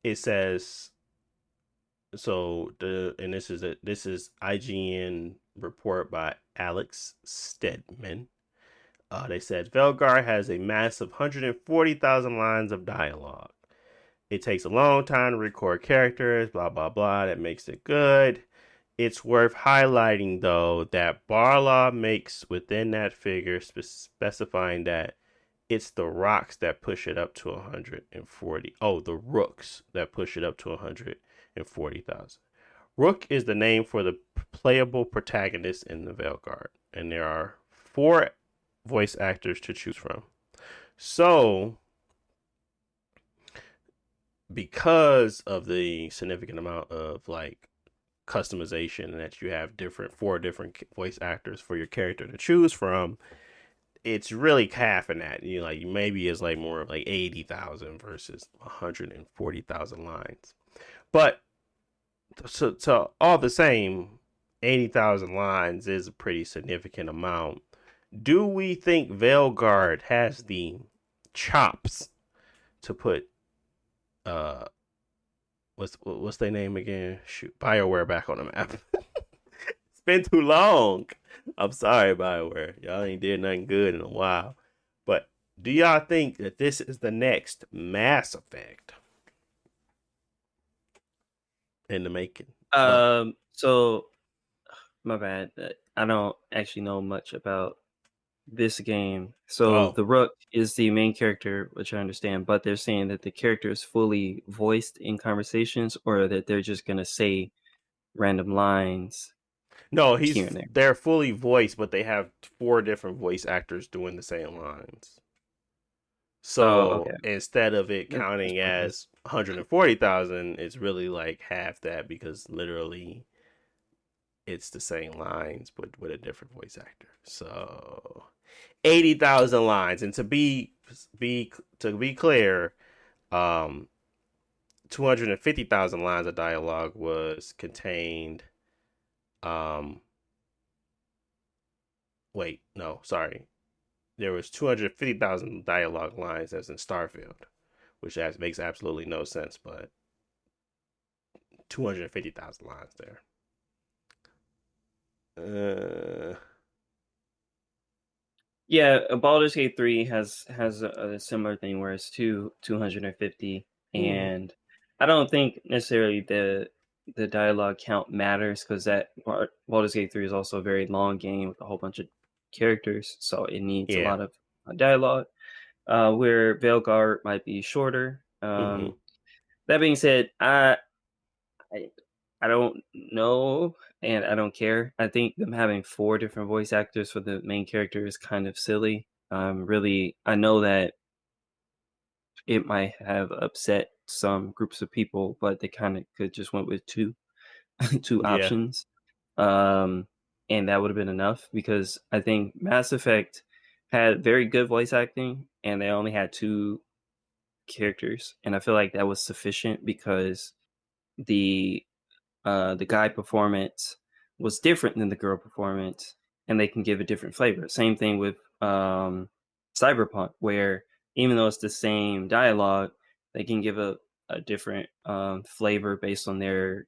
it says this is IGN report by Alex Stedman. They said Veilguard has a massive 140,000 lines of dialogue. It takes a long time to record characters, blah blah blah. That makes it good. It's worth highlighting though that Barlaw makes within that figure specifying that it's the rocks that push it up to 140. Oh, the rooks that push it up to 140,000. Rook is the name for the playable protagonist in the Veilguard, and there are 4 voice actors to choose from. So, because of the significant amount of like customization that you have four different voice actors for your character to choose from, it's really halving that. You know, like maybe it's like more of like 80,000 versus 140,000 lines. But so all the same, 80,000 lines is a pretty significant amount. Do we think Veilguard has the chops to put what's their name again? Shoot, BioWare back on the map. It's been too long. I'm sorry, BioWare. Y'all ain't did nothing good in a while. But do y'all think that this is the next Mass Effect in the making? So my bad. I don't actually know much about this game. So the Rook is the main character, which I understand, but they're saying that the character is fully voiced in conversations, or that they're just gonna say random lines. No, they're fully voiced, but they have four different voice actors doing the same lines. So instead of it counting as 140,000, it's really like half that, because literally it's the same lines but with a different voice actor. So 80,000 lines, and to be clear, 250,000 lines of dialogue was contained. Wait, no, sorry. There was 250,000 dialogue lines as in Starfield, which makes absolutely no sense, but 250,000 lines there. Yeah, Baldur's Gate 3 has a similar thing where it's 250, and I don't think necessarily the dialogue count matters, because that Baldur's Gate 3 is also a very long game with a whole bunch of characters, so it needs a lot of dialogue. Where Veilguard might be shorter. That being said, I don't know, and I don't care. I think them having four different voice actors for the main character is kind of silly. Really, I know that it might have upset some groups of people, but they kind of could just went with two options. And that would have been enough, because I think Mass Effect had very good voice acting, and they only had two characters, and I feel like that was sufficient, because the guy performance was different than the girl performance, and they can give a different flavor. Same thing with Cyberpunk, where even though it's the same dialogue, they can give a different flavor based on their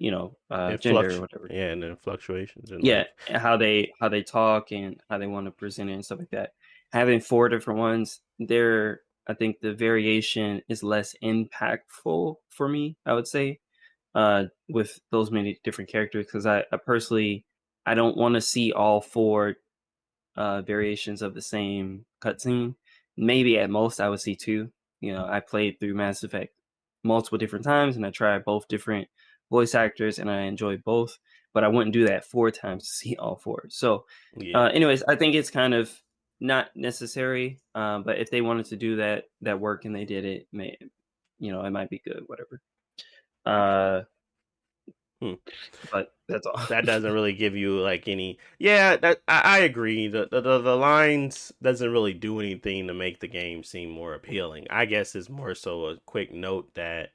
gender or whatever. Yeah, and then fluctuations. And and how they talk and how they want to present it and stuff like that. Having four different ones, I think the variation is less impactful for me, I would say, with those many different characters, because I personally, I don't want to see all four variations of the same cutscene. Maybe at most I would see two. I played through Mass Effect multiple different times, and I tried both different voice actors, and I enjoyed both, but I wouldn't do that 4 times to see all four. So anyways, I think it's kind of not necessary, but if they wanted to do that work and they did it, it might be good, whatever. But that's all. That doesn't really give you like any. Yeah, that I agree. The lines doesn't really do anything to make the game seem more appealing. I guess it's more so a quick note that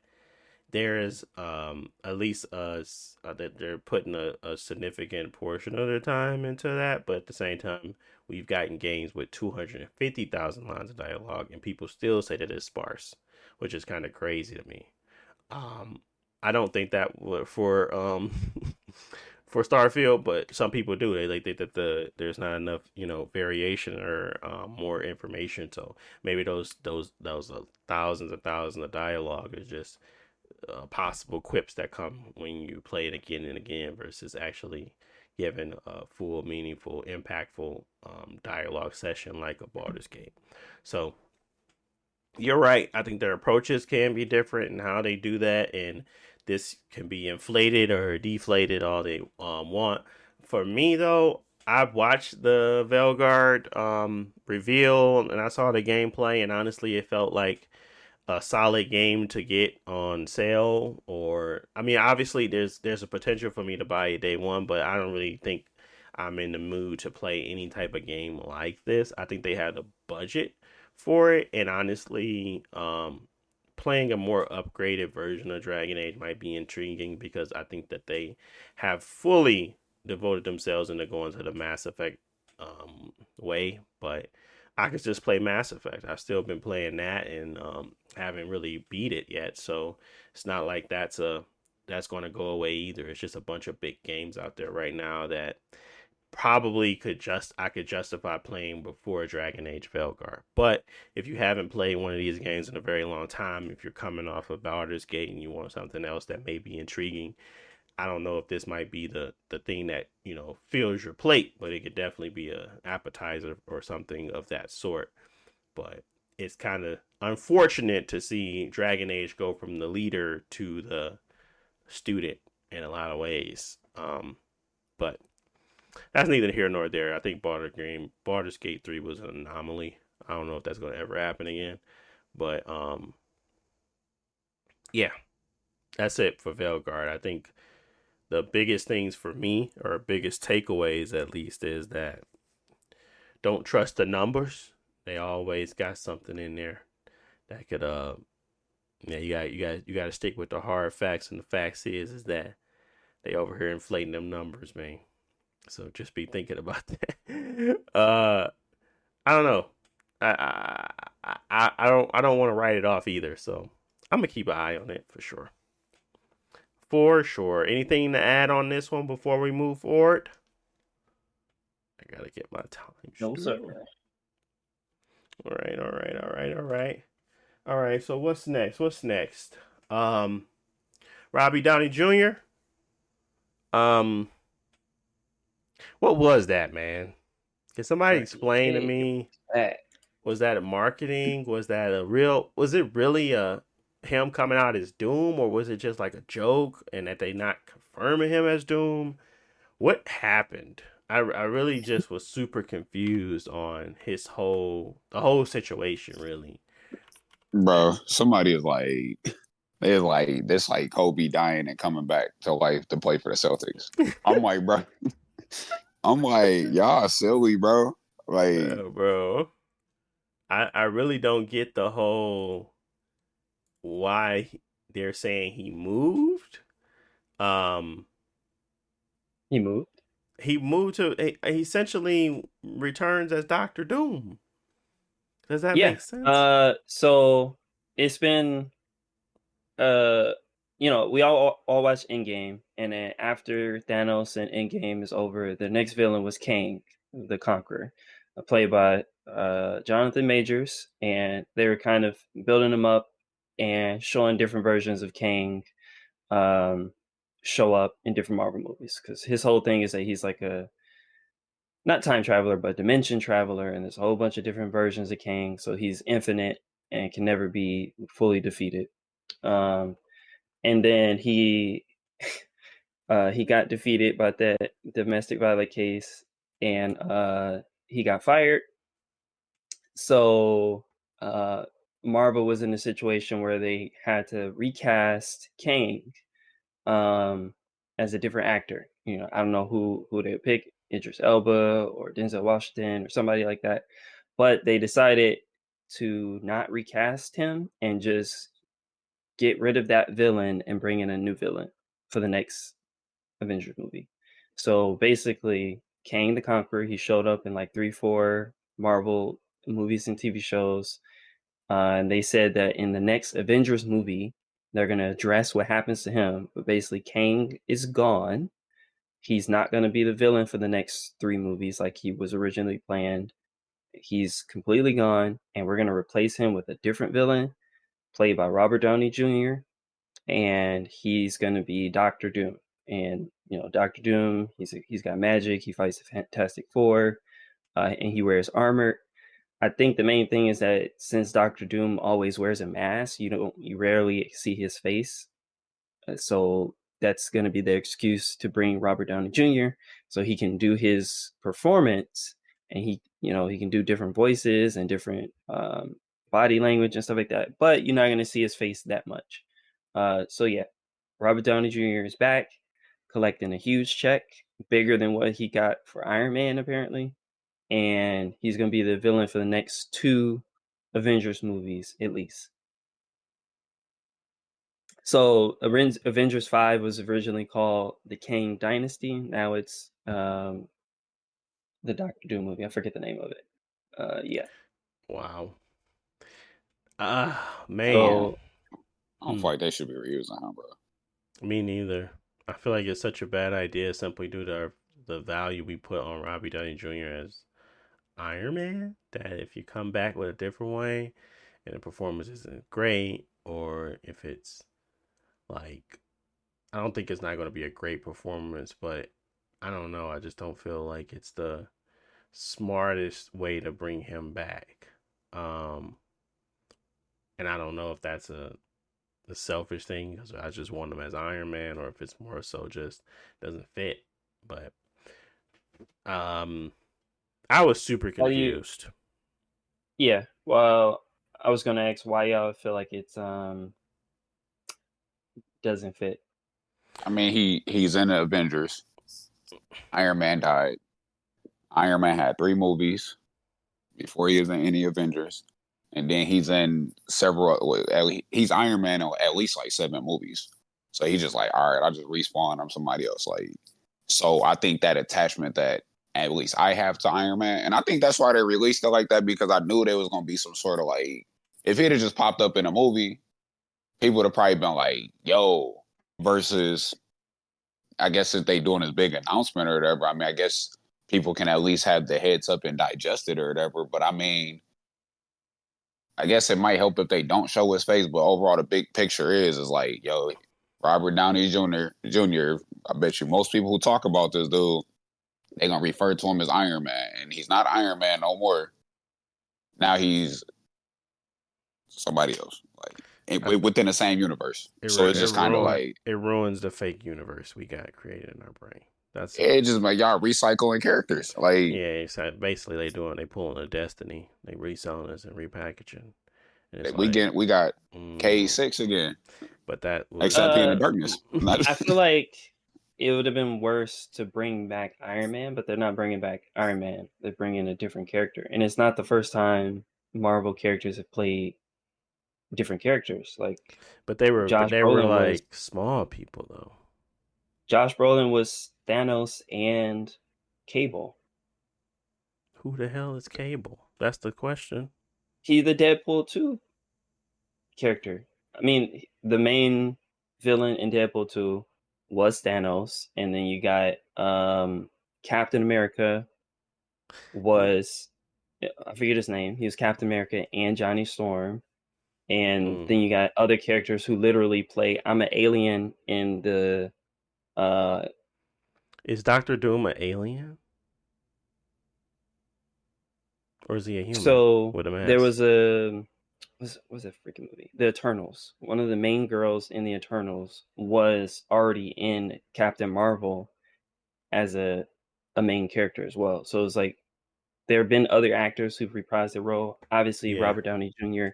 there is at least that they're putting a significant portion of their time into that, but at the same time, we've gotten games with 250,000 lines of dialogue, and people still say that it's sparse, which is kind of crazy to me. I don't think that for for Starfield, but some people do. They think that there's not enough variation or more information. So maybe those thousands and thousands of dialogue is just possible quips that come when you play it again and again, versus actually giving a full, meaningful, impactful dialogue session like a Baldur's Gate. So you're right. I think their approaches can be different in how they do that, and this can be inflated or deflated all they want. For me, though, I've watched the Veilguard reveal, and I saw the gameplay, and honestly, it felt like a solid game to get on sale, or I mean, obviously there's a potential for me to buy it day one, but I don't really think I'm in the mood to play any type of game like this. I think they had a budget for it, and honestly, playing a more upgraded version of Dragon Age might be intriguing because I think that they have fully devoted themselves into going to the Mass Effect way, but I could just play Mass Effect. I've still been playing that and haven't really beat it yet, so it's not like that's going to go away either. It's just a bunch of big games out there right now that probably I could justify playing before Dragon Age Veilguard. But if you haven't played one of these games in a very long time, if you're coming off of Baldur's Gate and you want something else that may be intriguing, I don't know if this might be the thing that, fills your plate, but it could definitely be a appetizer or something of that sort. But it's kind of unfortunate to see Dragon Age go from the leader to the student in a lot of ways. But that's neither here nor there. I think Baldur's Gate 3 was an anomaly. I don't know if that's going to ever happen again. But yeah, that's it for Veilguard. I think the biggest things for me, or biggest takeaways at least, is that don't trust the numbers. They always got something in there that could you got to stick with the hard facts, and the facts is that they over here inflating them numbers, man. So just be thinking about that. I don't know. I don't want to write it off either. So I'm gonna keep an eye on it for sure. For sure. Anything to add on this one before we move forward? I gotta get my time. No, sir. All right. So what's next? Robbie Downey Jr. What was that, man? Can somebody explain to me? Was that a marketing? Was it really him coming out as Doom, or was it just like a joke and that they not confirming him as Doom? What happened? I really just was super confused on the whole situation, really. Bro, somebody is like, they're like, this like Kobe dying and coming back to life to play for the Celtics. I'm like, bro. I'm like, y'all silly, bro. Like, bro, I really don't get the whole why they're saying he moved. He moved. He moved to. He essentially returns as Doctor Doom. Does that make sense? So it's been, we all watched Endgame, and then after Thanos and Endgame is over, the next villain was Kang, the Conqueror, played by Jonathan Majors, and they were kind of building him up and showing different versions of Kang show up in different Marvel movies, because his whole thing is that he's like a not time traveler but dimension traveler, and there's a whole bunch of different versions of Kang, so he's infinite and can never be fully defeated. And then he got defeated by that domestic violence case, and he got fired. So Marvel was in a situation where they had to recast Kang as a different actor. I don't know who they would pick, Idris Elba or Denzel Washington or somebody like that. But they decided to not recast him and just get rid of that villain and bring in a new villain for the next Avengers movie. So basically, Kang the Conqueror, he showed up in like 3-4 Marvel movies and TV shows. And they said that in the next Avengers movie, they're going to address what happens to him. But basically, Kang is gone. He's not going to be the villain for the next 3 movies like he was originally planned. He's completely gone, and we're going to replace him with a different villain played by Robert Downey Jr. And he's going to be Doctor Doom. And Doctor Doom, he's got magic. He fights the Fantastic Four, and he wears armor. I think the main thing is that since Doctor Doom always wears a mask, you rarely see his face. So that's going to be the excuse to bring Robert Downey Jr. so he can do his performance, and he can do different voices and different body language and stuff like that. But you're not going to see his face that much. So yeah, Robert Downey Jr. is back, collecting a huge check, bigger than what he got for Iron Man apparently, and he's going to be the villain for the next 2 Avengers movies at least. So Avengers 5 was originally called the Kang Dynasty. Now it's the Doctor Doom movie. I forget the name of it. Yeah. Wow. Man. So I don't feel like they should be reusing him, bro. Me neither. I feel like it's such a bad idea simply due to the value we put on Robbie Downey Jr. as Iron Man, that if you come back with a different way and the performance isn't great, or if it's like, I don't think it's not going to be a great performance, but I don't know. I just don't feel like it's the smartest way to bring him back. And I don't know if that's a selfish thing because I just want him as Iron Man, or if it's more so just doesn't fit. But I was super confused. Yeah. Well, I was gonna ask why y'all feel like it's doesn't fit. I mean, he's in the Avengers. Iron Man died. Iron Man had 3 movies before he was in any Avengers, and then he's in several. He's Iron Man in at least like 7 movies. So he's just like, all right, I'll just respawn. I'm somebody else. Like, so I think that attachment that at least I have to Iron Man, and I think that's why they released it like that, because I knew there was gonna be some sort of like, if it had just popped up in a movie, people would have probably been like, yo. Versus, I guess if they doing this big announcement or whatever, I mean, I guess people can at least have the heads up and digest it or whatever. But I mean, I guess it might help if they don't show his face. But overall, the big picture is like, yo, Robert Downey Jr. I bet you most people who talk about this dude, they're gonna refer to him as Iron Man, and he's not Iron Man no more. Now he's somebody else. Like, within the same universe. So it's just kind of like, it ruins the fake universe we got created in our brain. That's it just like y'all recycling characters. Like, yeah, so basically they pulling a Destiny, they reselling us and repackaging. And we got K6 again, but that except in the darkness. I feel like it would have been worse to bring back Iron Man, but they're not bringing back Iron Man. They're bringing a different character, and it's not the first time Marvel characters have played different characters. Like, but they were like small people though. Josh Brolin was Thanos and Cable. Who the hell is Cable? That's the question. He's the Deadpool 2 character. I mean, the main villain in Deadpool 2 was Thanos, and then you got Captain America was, I forget his name. He was Captain America and Johnny Storm. And then you got other characters who literally play. I'm an alien in the. Is Doctor Doom an alien, or is he a human? So with a mask? There was a. Was a freaking movie? The Eternals. One of the main girls in the Eternals was already in Captain Marvel as a main character as well. So it's like there have been other actors who've reprised the role. Obviously, Robert Downey Jr.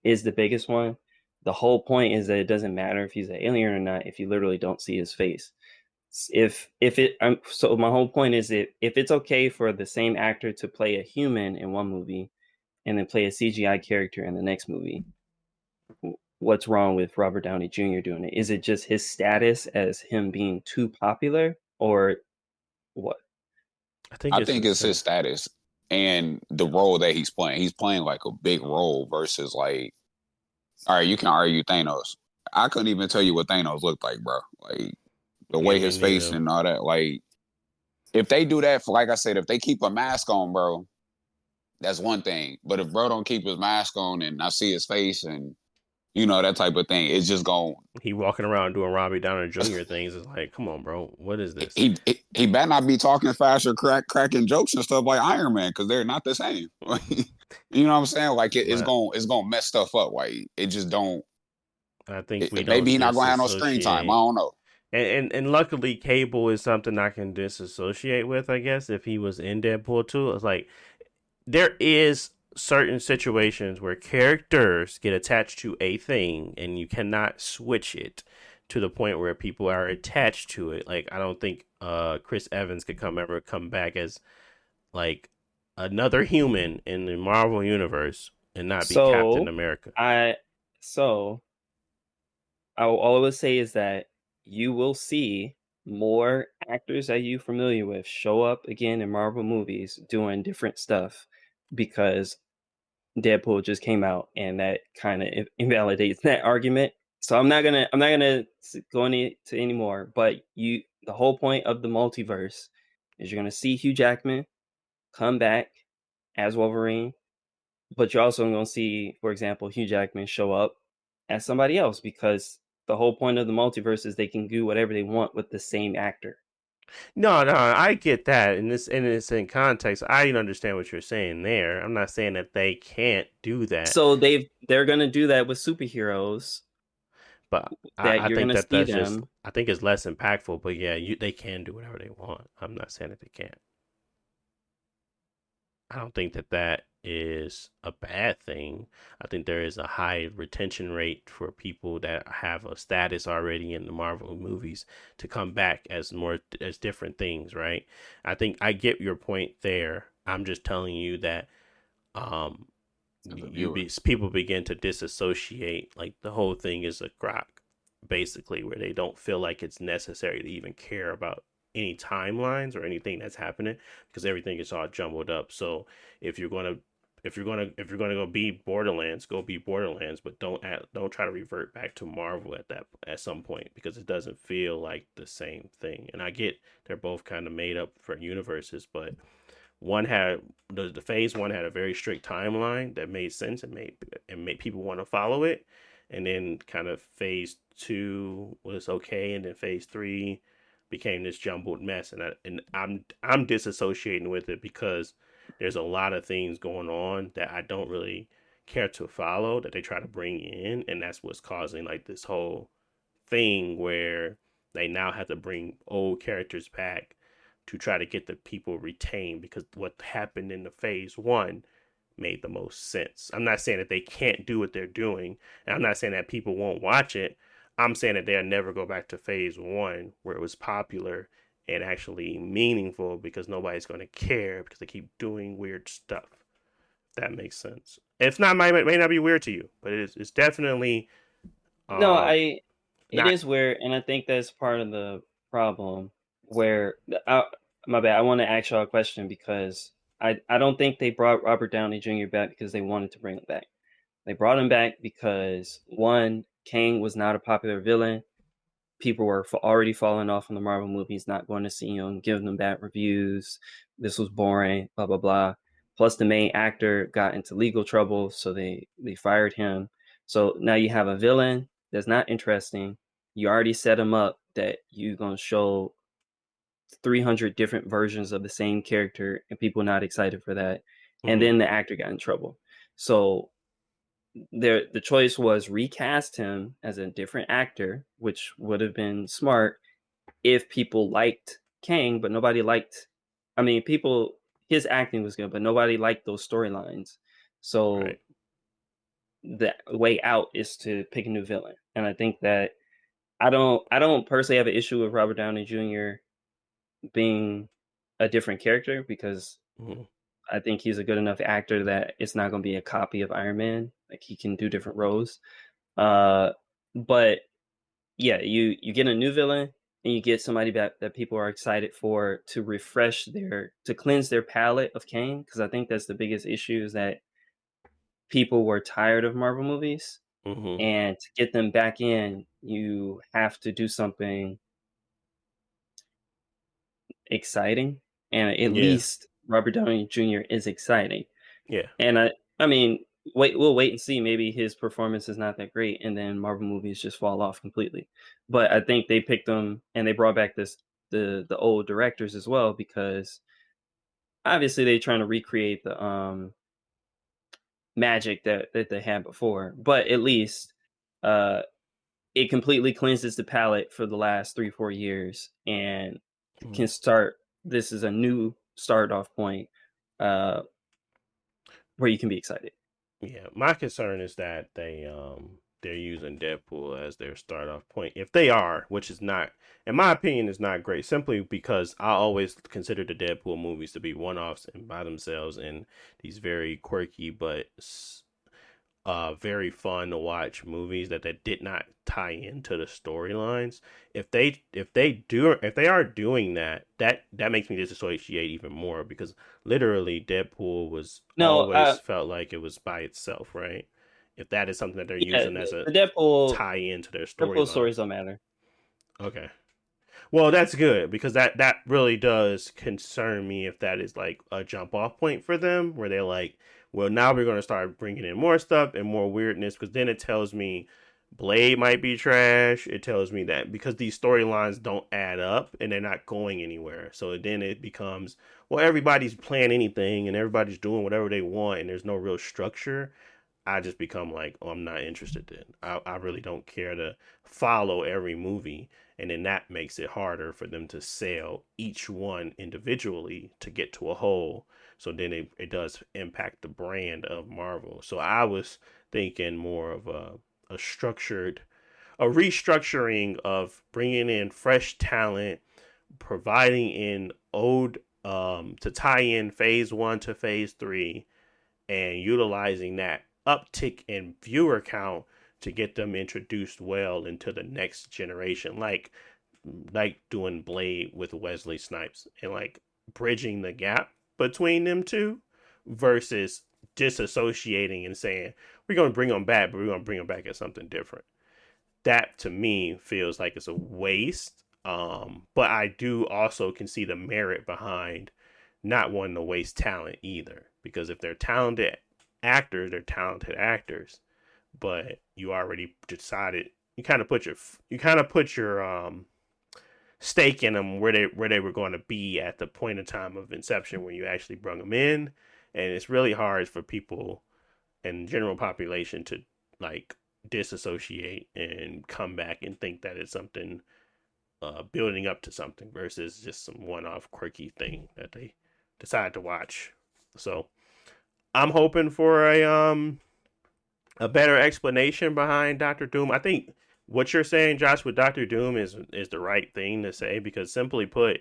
is the biggest one. The whole point is that it doesn't matter if he's an alien or not if you literally don't see his face. So my whole point is that if it's okay for the same actor to play a human in one movie and then play a CGI character in the next movie, what's wrong with Robert Downey Jr. doing it? Is it just his status as him being too popular, or what? I think it's his status and the role that he's playing. He's playing like a big role versus like, all right, you can argue Thanos. I couldn't even tell you what Thanos looked like, bro. Like the way his face and all that. Like, if they do that, like I said, if they keep a mask on, bro, that's one thing. But if bro don't keep his mask on and I see his face and that type of thing, it's just going. He walking around doing Robbie Downey Jr. things. It's like, come on, bro, what is this? He better not be talking fast or cracking jokes and stuff like Iron Man, because they're not the same. You know what I'm saying? Like it's gonna mess stuff up. Like it just don't. I think maybe he's not gonna have no screen time. I don't know. And luckily, Cable is something I can disassociate with. I guess if he was in Deadpool 2, it's like there is certain situations where characters get attached to a thing and you cannot switch it to the point where people are attached to it. Like I don't think Chris Evans could ever come back as like another human in the Marvel universe and not be Captain So America. so all I would say is that you will see more actors that you familiar with show up again in Marvel movies doing different stuff because Deadpool just came out, and that kind of invalidates that argument. So I'm not gonna go into any more. But the whole point of the multiverse is you're gonna see Hugh Jackman come back as Wolverine, but you're also gonna see, for example, Hugh Jackman show up as somebody else because the whole point of the multiverse is they can do whatever they want with the same actor. No, I get that. In this in context, I understand what you're saying there. I'm not saying that they can't do that, So they're gonna do that with superheroes but that I you're think gonna that see that's just them. I think it's less impactful. But yeah, they can do whatever they want. I'm not saying that they can't. I don't think that is a bad thing. I think there is a high retention rate for people that have a status already in the Marvel movies to come back as different things, right? I think I get your point there. I'm just telling you that um To the viewer. people begin to disassociate, like the whole thing is a crock basically, where they don't feel like it's necessary to even care about any timelines or anything that's happening because everything is all jumbled up. So if you're going to go be Borderlands, go be Borderlands, but don't try to revert back to Marvel at some point because it doesn't feel like the same thing. And I get they're both kind of made up for universes, but one had the phase one had a very strict timeline that made sense and made people want to follow it, and then kind of phase two was okay, and then phase three became this jumbled mess, and I'm disassociating with it because there's a lot of things going on that I don't really care to follow that they try to bring in, and that's what's causing like this whole thing where they now have to bring old characters back to try to get the people retained because what happened in the phase one made the most sense. I'm not saying that they can't do what they're doing, and I'm not saying that people won't watch it. I'm saying that they'll never go back to phase one where it was popular and actually meaningful because nobody's going to care because they keep doing weird stuff. That makes sense. If not, may not be weird to you, but it's definitely No, um it not. is weird, and I think that's part of the problem. Where my bad, I want to ask y'all a question because I don't think they brought Robert Downey Jr. back because they wanted to bring him back. They brought him back because one, Kang was not a popular villain. People were already falling off from the Marvel movies, not going to see him, giving them bad reviews. This was boring, blah blah blah. Plus, the main actor got into legal trouble, so they fired him. So now you have a villain that's not interesting. You already set him up that you're gonna show 300 different versions of the same character, and people not excited for that. And Mhm. then the actor got in trouble. So the choice was recast him as a different actor, which would have been smart if people liked Kang, but nobody liked. I mean, people his acting was good, but nobody liked those storylines. So Right. the way out is to pick a new villain, and I think that I don't personally have an issue with Robert Downey Jr. being a different character because Mhm. I think he's a good enough actor that it's not going to be a copy of Iron Man. Like he can do different roles. Uh, but yeah, you get a new villain and you get somebody that people are excited for to to cleanse their palette of Kang, because I think that's the biggest issue is that people were tired of Marvel movies, Mhm. and to get them back in, you have to do something exciting, and at Yeah. least Robert Downey Jr. is exciting. Yeah. And I mean, we'll wait and see. Maybe his performance is not that great, and then Marvel movies just fall off completely. But I think they picked them and they brought back the old directors as well because obviously they're trying to recreate the magic that they had before. But at least uh it completely cleanses the palette for the last 3-4 years and can Mhm. start. This is a new start off point. Uh, where you can be excited. Yeah, my concern is that they're using Deadpool as their start off point. If they are, which is not, in my opinion, is not great. Simply because I always consider the Deadpool movies to be one offs and by themselves, and these very quirky but very fun to watch movies that did not tie into the storylines. If they are doing that makes me disassociate even more, because literally Deadpool was No, always felt like it was by itself, right? If that is something that they're yeah, using as a the Deadpool tie into their Deadpool storyline. stories don't matter. Okay. Well, that's good, because that really does concern me if that is like a jump off point for them, where they're like, well, now we're going to start bringing in more stuff and more weirdness, because then it tells me Blade might be trash. It tells me that because these storylines don't add up and they're not going anywhere. So then it becomes, well, everybody's playing anything and everybody's doing whatever they want and there's no real structure. I just become like, oh, I'm not interested then. I really don't care to follow every movie. And then that makes it harder for them to sell each one individually to get to a whole. So then it does impact the brand of Marvel. So I was thinking more of a structured, a restructuring of bringing in fresh talent, providing in old, to tie in phase 1 to phase 3, and utilizing that uptick in viewer count to get them introduced well into the next generation, like doing Blade with Wesley Snipes, and like bridging the gap between them two versus disassociating and saying we're going to bring them back, but we're going to bring them back as something different. That to me feels like it's a waste. But I do also can see the merit behind not wanting to waste talent either, because if they're talented actors, they're talented actors, but you already decided, you kind of put your stake in them where they were going to be at the point in time of inception when you actually bring them in, and it's really hard for people and general population to like disassociate and come back and think that it's something building up to something versus just some one-off quirky thing that they decide to watch. So I'm hoping for a better explanation behind Doctor Doom. I think what you're saying, Josh, with Doctor Doom is the right thing to say, because simply put,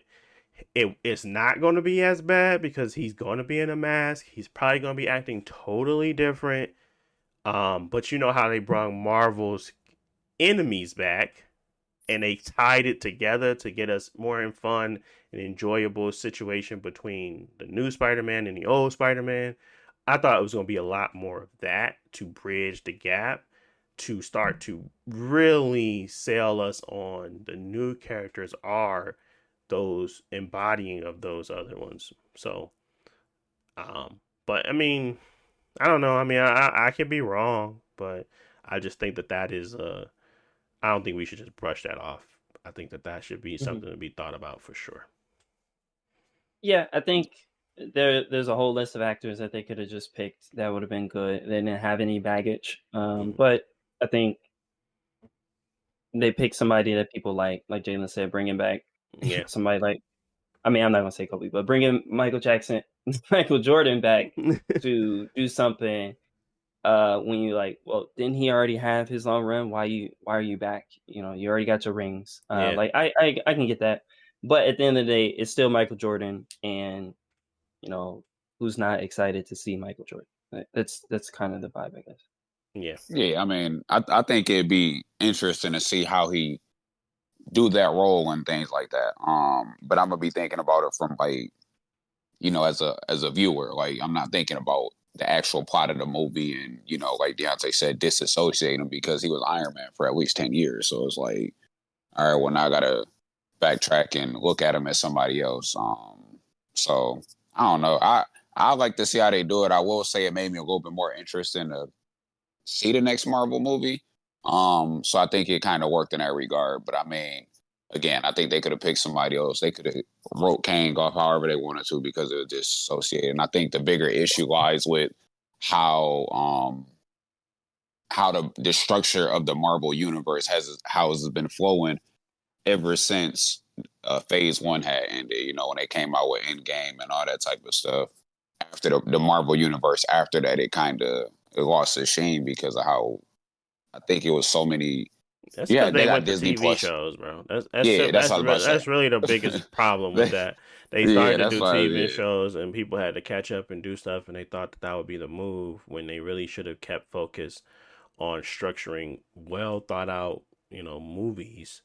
it's not going to be as bad because he's going to be in a mask. He's probably going to be acting totally different. But you know how they brought Marvel's enemies back, and they tied it together to get us more in fun and enjoyable situation between the new Spider-Man and the old Spider-Man. I thought it was going to be a lot more of that to bridge the gap, to start to really sell us on the new characters are those embodying of those other ones. So, but I mean, I don't know. I mean, I could be wrong, but I just think that is I don't think we should just brush that off. I think that should be something to be thought about for sure. Yeah, I think there's a whole list of actors that they could have just picked that would have been good. They didn't have any baggage. But I think they picked somebody that people like Jalen said, bringing back somebody like, I mean, I'm not gonna say Kobe, but bringing Michael Jordan back to do something. When you like, well, didn't he already have his long run? Why are you back? You know, you already got your rings. Like I can get that, but at the end of the day, it's still Michael Jordan, and you know, who's not excited to see Michael Jordan? That's kind of the vibe, I guess. Yeah. I mean, I think it'd be interesting to see how he do that role and things like that. But I'm gonna be thinking about it from like, you know, as a viewer. Like, I'm not thinking about the actual plot of the movie, and you know, like Deontay said, disassociate him because he was Iron Man for at least 10 years. So it's like, all right, well, now I gotta backtrack and look at him as somebody else. So I don't know. I like to see how they do it. I will say it made me a little bit more interested to see the next Marvel movie. So I think it kind of worked in that regard. But I mean, again, I think they could have picked somebody else. They could have wrote Kang off however they wanted to because it was disassociated. And I think the bigger issue lies with how the structure of the Marvel universe has been flowing ever since Phase 1 had ended. You know, when they came out with Endgame and all that type of stuff. after the Marvel universe. After that, it lost its sheen because of how I think it was so many. That's Yeah, because they they got went to Disney TV Plus. shows, bro. Yeah, that's what I was about That's really the to biggest problem say. with that. They Yeah, started to that's do why. TV Yeah. shows, and people had to catch up and do stuff, and they thought that would be the move when they really should have kept focus on structuring well thought out, movies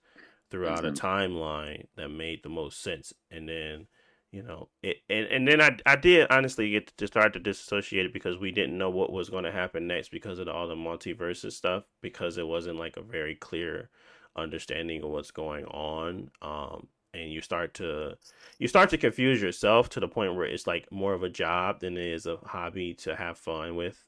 throughout a Mhm. timeline that made the most sense. And then, and then I did honestly get to start to disassociate it because we didn't know what was going to happen next because of all the multiverses stuff, because it wasn't like a very clear understanding of what's going on. And you start to confuse yourself to the point where it's like more of a job than it is a hobby to have fun with.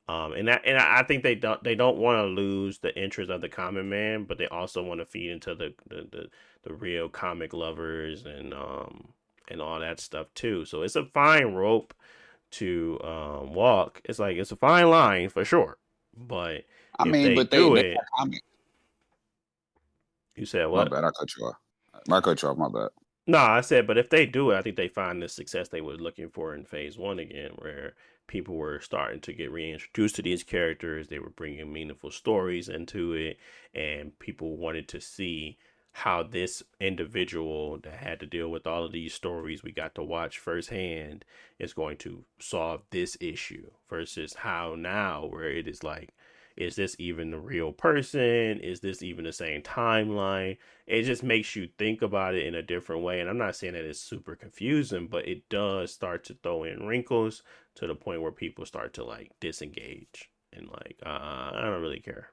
And I think they don't want to lose the interest of the common man, but they also want to feed into the real comic lovers and all that stuff too. So it's a fine rope to walk. It's a fine line for sure. But I if mean, they but they do got it, comics. you said My what? bad, I cut you off. I cut you off. My bad. No, I said, but if they do it, I think they find the success they were looking for in phase one again, where people were starting to get reintroduced to these characters. They were bringing meaningful stories into it, and people wanted to see how this individual that had to deal with all of these stories we got to watch firsthand is going to solve this issue versus how now, where it is like, is this even the real person? Is this even the same timeline? It just makes you think about it in a different way. And I'm not saying that it's super confusing, but it does start to throw in wrinkles to the point where people start to like disengage and like, I don't really care.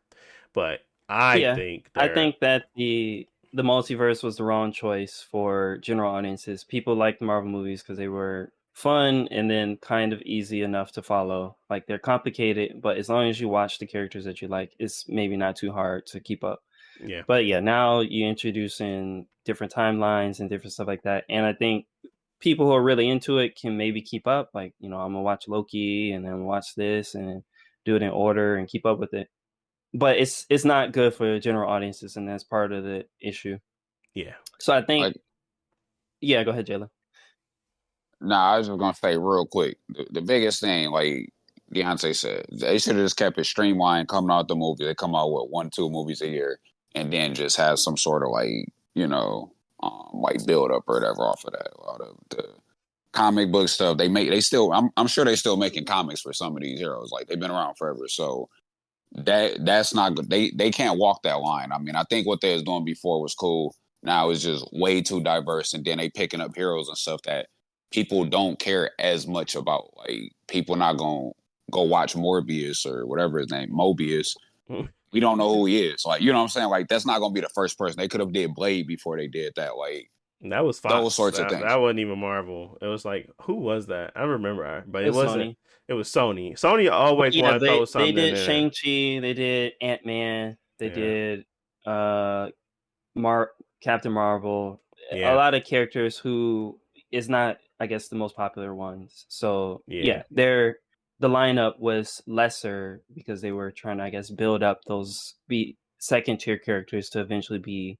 But I Yeah, think I they're, think that the multiverse was the wrong choice for general audiences. People like the Marvel movies because they were fun and then kind of easy enough to follow. Like they're complicated, but as long as you watch the characters that you like, it's maybe not too hard to keep up. yeah, But yeah, now you introduce in different timelines and different stuff like that. And I think people who are really into it can maybe keep up. Like, I'm gonna watch Loki and then watch this and do it in order and keep up with it. But it's not good for general audiences, and that's part of the issue. yeah, So I think, Like, yeah, go ahead, Jayla. nah, I was just gonna say real quick. The biggest thing, like Deontay said, they should have just kept it streamlined. Coming out the movie, they come out with 1, 2 movies a year, and then just have some sort of like like build up or whatever off of that. A lot of the comic book stuff they still. I'm sure they still making comics for some of these heroes. Like they've been around forever, so that's not good. They can't walk that line. I mean, I think what they was doing before was cool. Now it's just way too diverse, and then they picking up heroes and stuff that people don't care as much about. Like people not gonna go watch Morbius or whatever his name, Mobius. We don't know who he is. Like, you know what I'm saying? Like that's not gonna be the first person. They could have did Blade before they did that. Like that was those Fox. sorts of That things. wasn't even Marvel. It was like, who was that? I remember, but it It's wasn't. Sony. It was Sony. Sony But always yeah, want to throw they something in did there. Shang-Chi, they did Ant-Man, they Yeah, did uh Captain Marvel. A yeah, lot of characters who is not, I guess, the most popular ones. So yeah. yeah, the lineup was lesser because they were trying to, I guess, build up those be second tier characters to eventually be,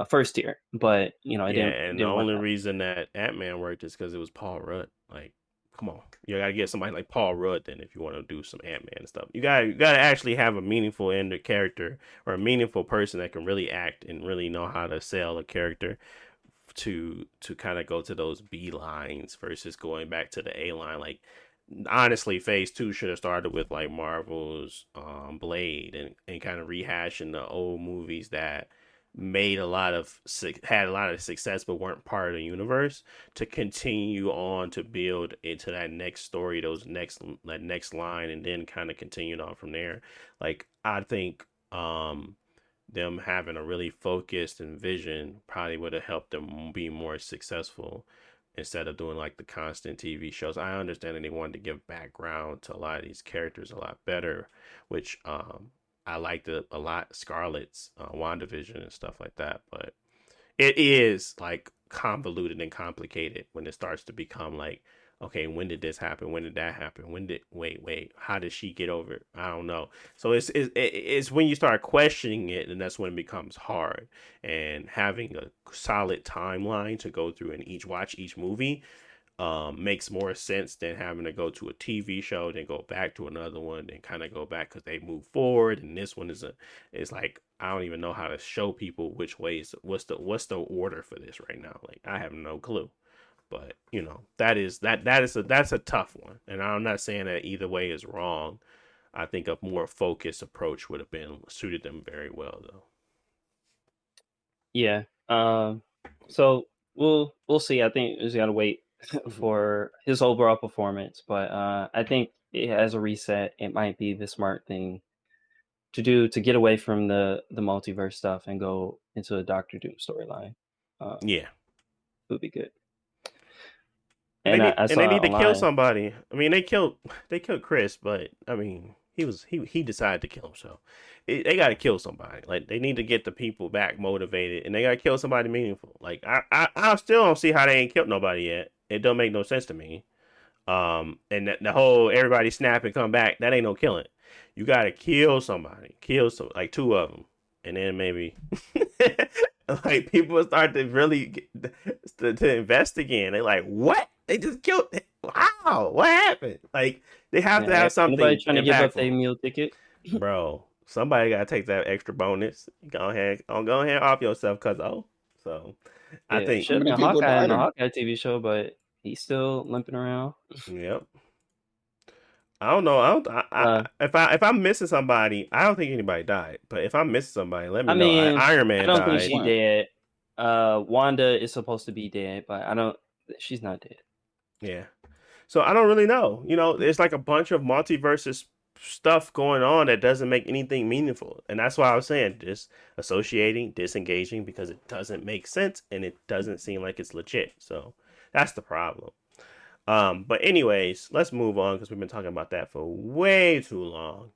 first tier. But it Yeah, didn't and the didn't work only out. reason that Ant-Man worked is because it was Paul Rudd. Like, come on, you gotta get somebody like Paul Rudd then if you want to do some Ant-Man and stuff. You gotta actually have a meaningful end character or a meaningful person that can really act and really know how to sell a character to kind of go to those B lines versus going back to the A line. Like, honestly, phase two should have started with like Marvel's Blade and kind of rehashing the old movies that had a lot of success but weren't part of the universe, to continue on to build into that next story, that next line, and then kind of continue on from there. Like, I think them having a really focused and vision probably would have helped them be more successful instead of doing like the constant TV shows. I understand that they wanted to give background to a lot of these characters a lot better, which I liked it a lot. Scarlet's WandaVision and stuff like that, but it is like convoluted and complicated when it starts to become like, okay, when did this happen? When did that happen? Wait, how did she get over it? I don't know. So it's when you start questioning it, and that's when it becomes hard. And having a solid timeline to go through and watch each movie, makes more sense than having to go to a TV show, then go back to another one, then kind of go back because they move forward. And this one is like, I don't even know how to show people which ways, what's the order for this right now. Like, I have no clue. But that's a tough one. And I'm not saying that either way is wrong. I think a more focused approach would have been suited them very well, though. Yeah. So we'll see. I think we just gotta wait for his overall performance. But I think as a reset, it might be the smart thing to do to get away from the multiverse stuff and go into a Doctor Doom storyline. Yeah. Would be good. And And they need, I and they saw need to kill online. somebody. I mean, they killed Chris, but I mean, he decided to kill himself. They got to kill somebody. Like, they need to get the people back motivated, and they got to kill somebody meaningful. Like, I still don't see how they ain't killed nobody yet. It don't make no sense to me. And the whole everybody snap and come back, that ain't no killing. You got to kill somebody, like two of them, and then maybe like people start to really to invest again. They like, what? They just killed. Wow, what happened? Like, they have to have something. Anybody trying to give up impactful. their meal ticket? Bro, somebody gotta take that extra bonus. Go ahead off yourself, so I think should have been people Hawkeye in the died? Hawkeye TV show, but he's still limping around. yep. I don't know. If I'm missing somebody, I don't think anybody died. But if I'm missing somebody, let me I know. mean, Iron I Man don't think died. she's What? dead. Wanda is supposed to be dead, but she's not dead. Yeah. So I don't really know. There's like a bunch of multiverses stuff going on that doesn't make anything meaningful. And that's why I was saying disengaging because it doesn't make sense and it doesn't seem like it's legit. So that's the problem. But anyways, let's move on because we've been talking about that for way too long.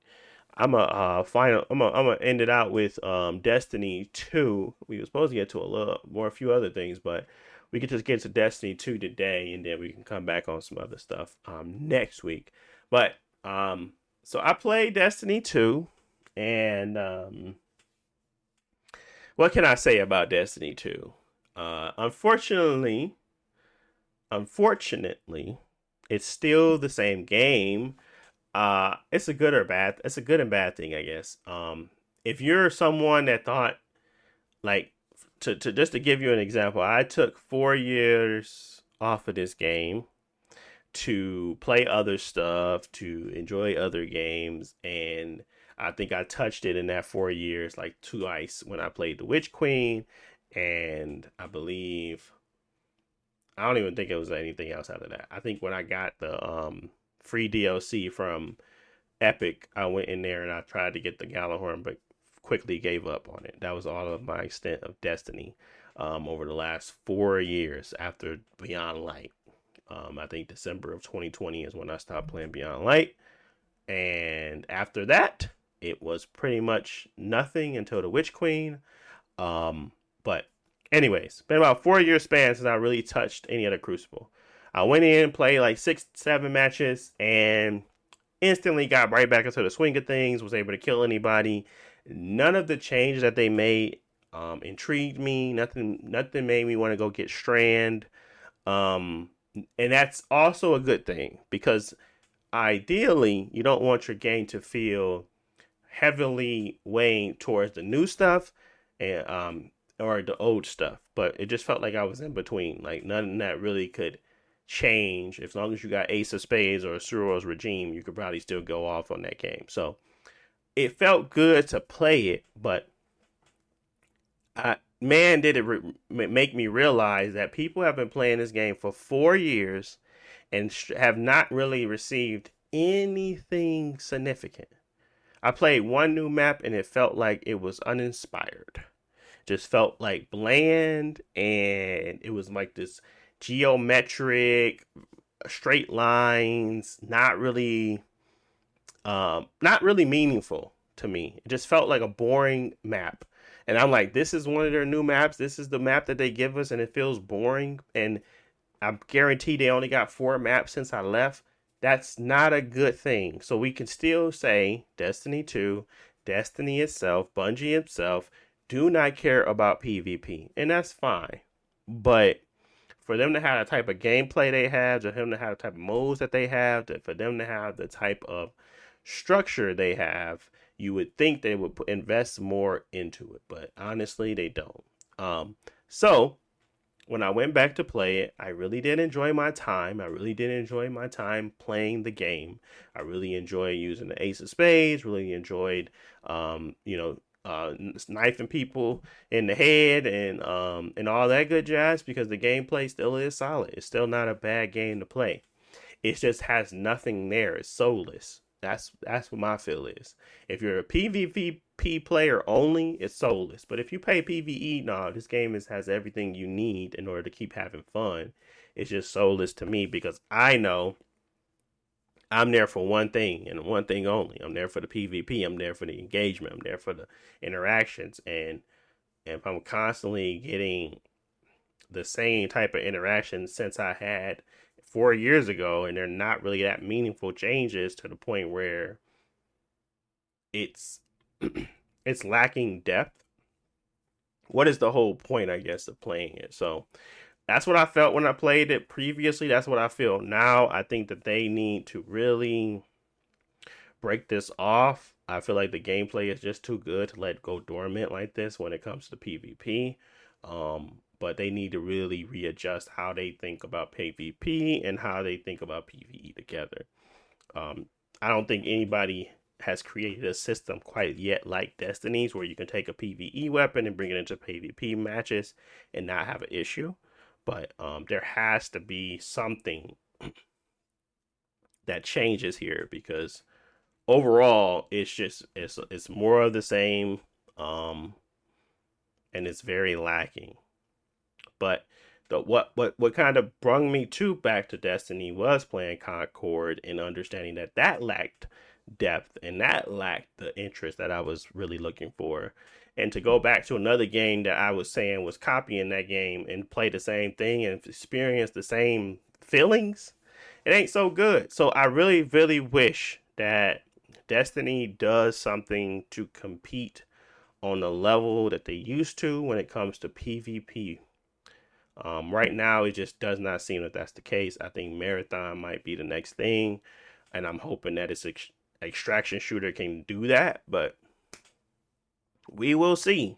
I'm gonna end it out with Destiny 2. We were supposed to get to a few other things, but we could just get to Destiny 2 today, and then we can come back on some other stuff next week. But so I played Destiny 2, and what can I say about Destiny 2? Unfortunately, it's still the same game. It's a good and bad thing, I guess. If you're someone that thought, like, to just to give you an example, I took 4 years off of this game to play other stuff, to enjoy other games, and I think I touched it in that 4 years like twice when I played the Witch Queen, and I don't even think it was anything else after that. I think when I got the free DLC from Epic, I went in there and I tried to get the Gjallarhorn, but quickly gave up on it. That was all of my extent of Destiny over the last 4 years after Beyond Light. I think December of 2020 is when I stopped playing Beyond Light. And after that, it was pretty much nothing until the Witch Queen. But anyways, been about 4 year span since I really touched any other Crucible. I went in, played like 6-7 matches, and instantly got right back into the swing of things, was able to kill anybody. None of the changes that they made intrigued me. Nothing made me want to go get Strand. And that's also a good thing because ideally you don't want your game to feel heavily weighing towards the new stuff and or the old stuff. But it just felt like I was in between. Like nothing that really could change. As long as you got Ace of Spades or Suro's Regime, you could probably still go off on that game. So it felt good to play it, but did it make me realize that people have been playing this game for 4 years and have not really received anything significant. I played one new map and it felt like it was uninspired. Just felt like bland, and it was like this geometric straight lines, not really meaningful to me. It just felt like a boring map. And I'm like, this is one of their new maps. This is the map that they give us, and it feels boring. And I guarantee they only got 4 maps since I left. That's not a good thing. So we can still say Destiny 2, Destiny itself, Bungie itself, do not care about PvP. And that's fine. But for them to have the type of gameplay they have, for them to have the type of modes that they have, for them to have the type of structure they have, you would think they would invest more into it, but honestly, they don't. So when I went back to play it, I really did enjoy my time. I really did enjoy my time playing the game. I really enjoyed using the Ace of Spades. Really enjoyed, knifing people in the head and all that good jazz, because the gameplay still is solid. It's still not a bad game to play. It just has nothing there. It's soulless. That's what my feel is. If you're a PvP player only, it's soulless. But if you play PvE, no, this game has everything you need in order to keep having fun. It's just soulless to me, because I know I'm there for one thing and one thing only. I'm there for the PvP. I'm there for the engagement. I'm there for the interactions. And if I'm constantly getting the same type of interaction since I had 4 years ago, and they're not really that meaningful changes to the point where it's it's lacking depth, what is the whole point, I guess, of playing it? So that's what I felt when I played it previously. That's what I feel now. I think that they need to really break this off. I feel like the gameplay is just too good to let go dormant like this when it comes to PvP. But they need to really readjust how they think about PvP and how they think about PvE together. I don't think anybody has created a system quite yet like Destiny's, where you can take a PvE weapon and bring it into PvP matches and not have an issue. But there has to be something that changes here, because overall it's more of the same, and it's very lacking. But what kind of brung me back to Destiny was playing Concord and understanding that lacked depth and that lacked the interest that I was really looking for. And to go back to another game that I was saying was copying that game and play the same thing and experience the same feelings, it ain't so good. So I really, really wish that Destiny does something to compete on the level that they used to when it comes to PvP. Right now, it just does not seem that that's the case. I think Marathon might be the next thing, and I'm hoping that its extraction shooter can do that, but we will see.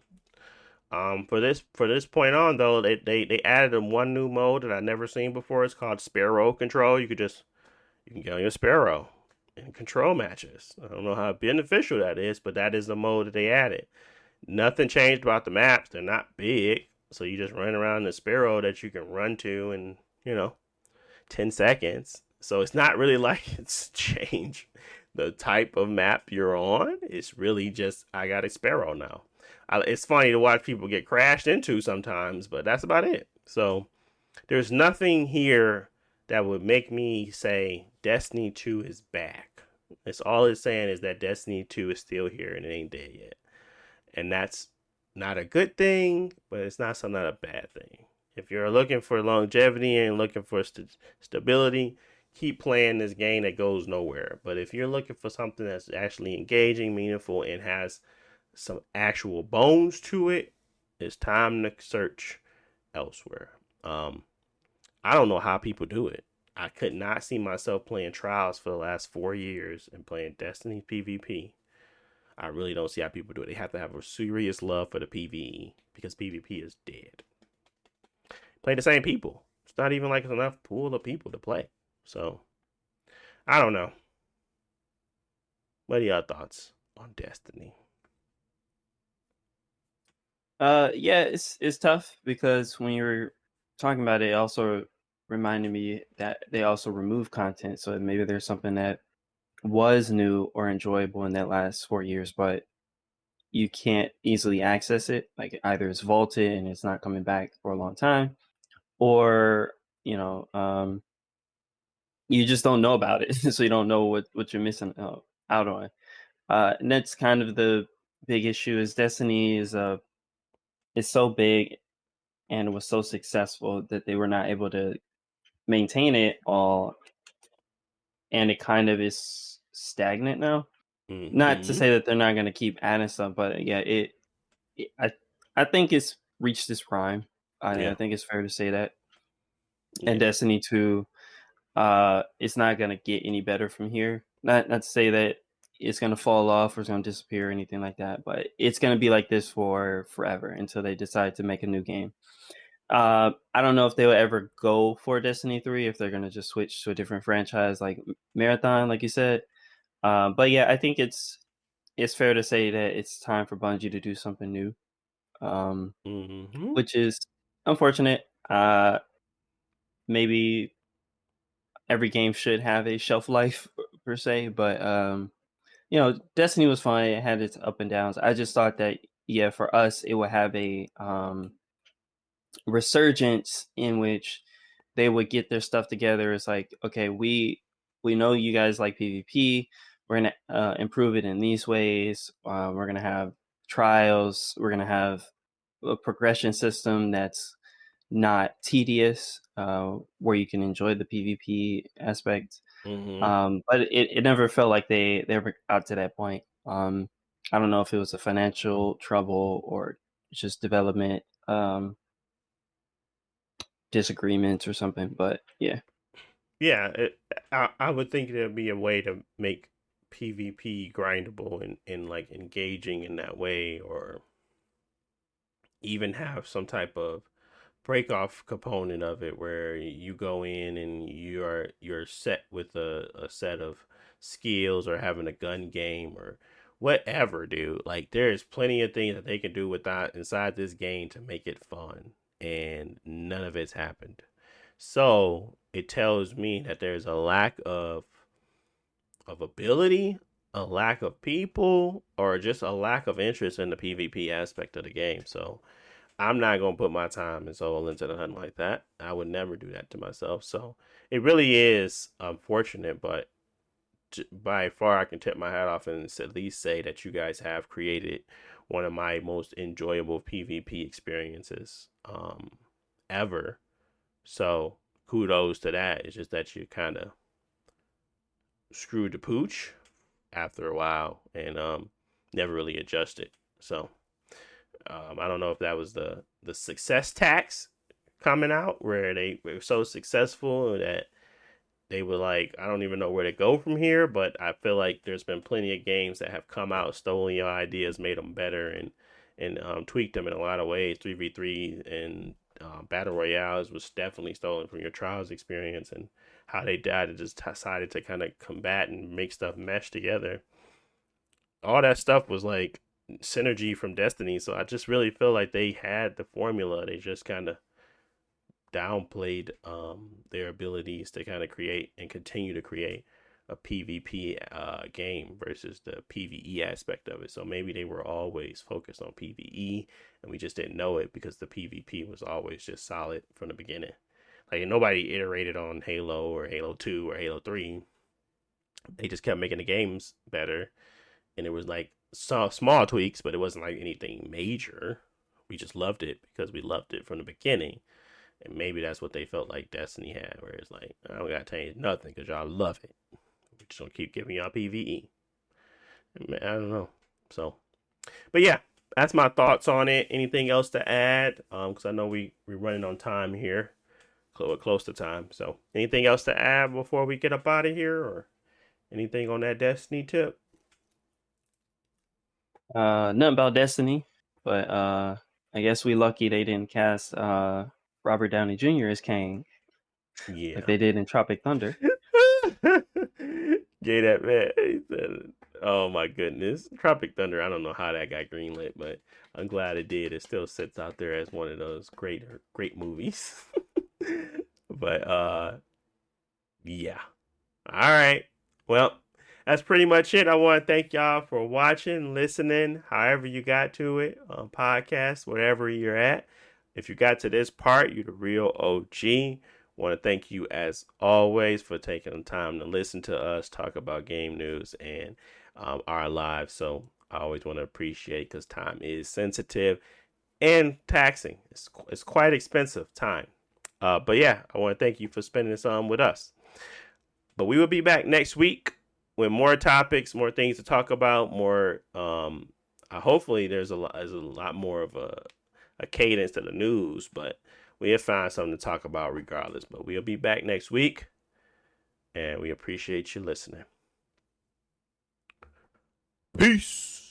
For this point on, though, they added one new mode that I've never seen before. It's called Sparrow Control. You can get on your Sparrow and control matches. I don't know how beneficial that is, but that is the mode that they added. Nothing changed about the maps. They're not big. So you just run around the Sparrow that you can run to in, 10 seconds. So it's not really like it's changed the type of map you're on. It's really just, I got a Sparrow now. It's funny to watch people get crashed into sometimes, but that's about it. So there's nothing here that would make me say Destiny 2 is back. It's all it's saying is that Destiny 2 is still here and it ain't dead yet. And that's not a good thing, but it's not a bad thing. If you're looking for longevity and looking for stability, keep playing this game that goes nowhere. But if you're looking for something that's actually engaging, meaningful, and has some actual bones to it, it's time to search elsewhere. I don't know how people do it. I could not see myself playing Trials for the last 4 years and playing Destiny PvP. I really don't see how people do it. They have to have a serious love for the PvE, because PvP is dead. Play the same people. It's not even like enough pool of people to play. So, I don't know. What are your thoughts on Destiny? Yeah, it's tough, because when you were talking about it also reminded me that they also remove content. So maybe there's something that was new or enjoyable in that last 4 years, but you can't easily access it. Like, either it's vaulted and it's not coming back for a long time, or you just don't know about it. So you don't know what you're missing out on. And that's kind of the big issue. Is Destiny is so big and was so successful that they were not able to maintain it all, and it kind of is stagnant now. Mm-hmm. Not to say that they're not going to keep adding stuff, but yeah, I think it's reached its prime. I think it's fair to say that. And Yeah. Destiny 2, it's not gonna get any better from here. Not to say that it's gonna fall off or it's gonna disappear or anything like that, but it's gonna be like this for forever until they decide to make a new game. I don't know if they'll ever go for Destiny 3, if they're gonna just switch to a different franchise like Marathon, like you said. But yeah, I think it's fair to say that it's time for Bungie to do something new, Mm-hmm. which is unfortunate. Maybe every game should have a shelf life per se, but Destiny was fun. It had its up and downs. I just thought that yeah, for us, it would have a resurgence in which they would get their stuff together. It's like, okay, we know you guys like PvP. We're gonna improve it in these ways. We're gonna have trials. We're gonna have a progression system that's not tedious, where you can enjoy the PvP aspect. Mm-hmm. But it never felt like they ever got to that point. I don't know if it was a financial trouble or just development disagreements or something, but yeah. Yeah, I would think there'd be a way to make PvP grindable and like engaging in that way, or even have some type of break off component of it where you go in and you're set with a set of skills, or having a gun game or whatever, dude. Like there's plenty of things that they can do with that inside this game to make it fun, and none of it's happened. So it tells me that there's a lack of ability, a lack of people, or just a lack of interest in the PvP aspect of the game. So I'm not gonna put my time and soul into the hunt like that. I would never do that to myself. So it really is unfortunate, but by far I can tip my hat off and at least say that you guys have created one of my most enjoyable PvP experiences ever. So kudos to that. It's just that you kind of screwed the pooch after a while, and never really adjusted. So I don't know if that was the success tax coming out, where they were so successful that they were like, I don't even know where to go from here. But I feel like there's been plenty of games that have come out, stolen your ideas, made them better, and tweaked them in a lot of ways. 3v3 and battle royales was definitely stolen from your Trials experience, and how they just decided to kind of combat and make stuff mesh together. All that stuff was like synergy from Destiny. So I just really feel like they had the formula. They just kind of downplayed their abilities to kind of create and continue to create a PvP game versus the PvE aspect of it. So maybe they were always focused on PvE and we just didn't know it, because the PvP was always just solid from the beginning. Like nobody iterated on Halo or Halo 2 or Halo 3. They just kept making the games better, and it was like small tweaks, but it wasn't like anything major. We just loved it because we loved it from the beginning. And maybe that's what they felt like Destiny had, where it's like, I don't gotta change nothing because y'all love it. We just gonna keep giving y'all PvE. I don't know. So, but yeah, that's my thoughts on it. Anything else to add? Because I know we're running on time here, close to time. So, anything else to add before we get up out of here, or anything on that Destiny tip? Nothing about Destiny, but I guess we lucky they didn't cast Robert Downey Jr. as Kang Yeah. like they did in Tropic Thunder. Gay that man. He said, oh my goodness. Tropic Thunder, I don't know how that got greenlit, but I'm glad it did. It still sits out there as one of those great movies. But yeah. All right. Well, that's pretty much it. I want to thank y'all for watching, listening, however you got to it, podcast, wherever you're at. If you got to this part, you're the real OG. Want to thank you as always for taking the time to listen to us talk about game news and our lives. So I always want to appreciate, because time is sensitive and taxing. It's quite expensive time. But yeah, I want to thank you for spending some with us. But we will be back next week with more topics, more things to talk about, more. Hopefully, there's a lot more of a cadence to the news, but we'll find something to talk about regardless. But we'll be back next week, and we appreciate you listening. Peace.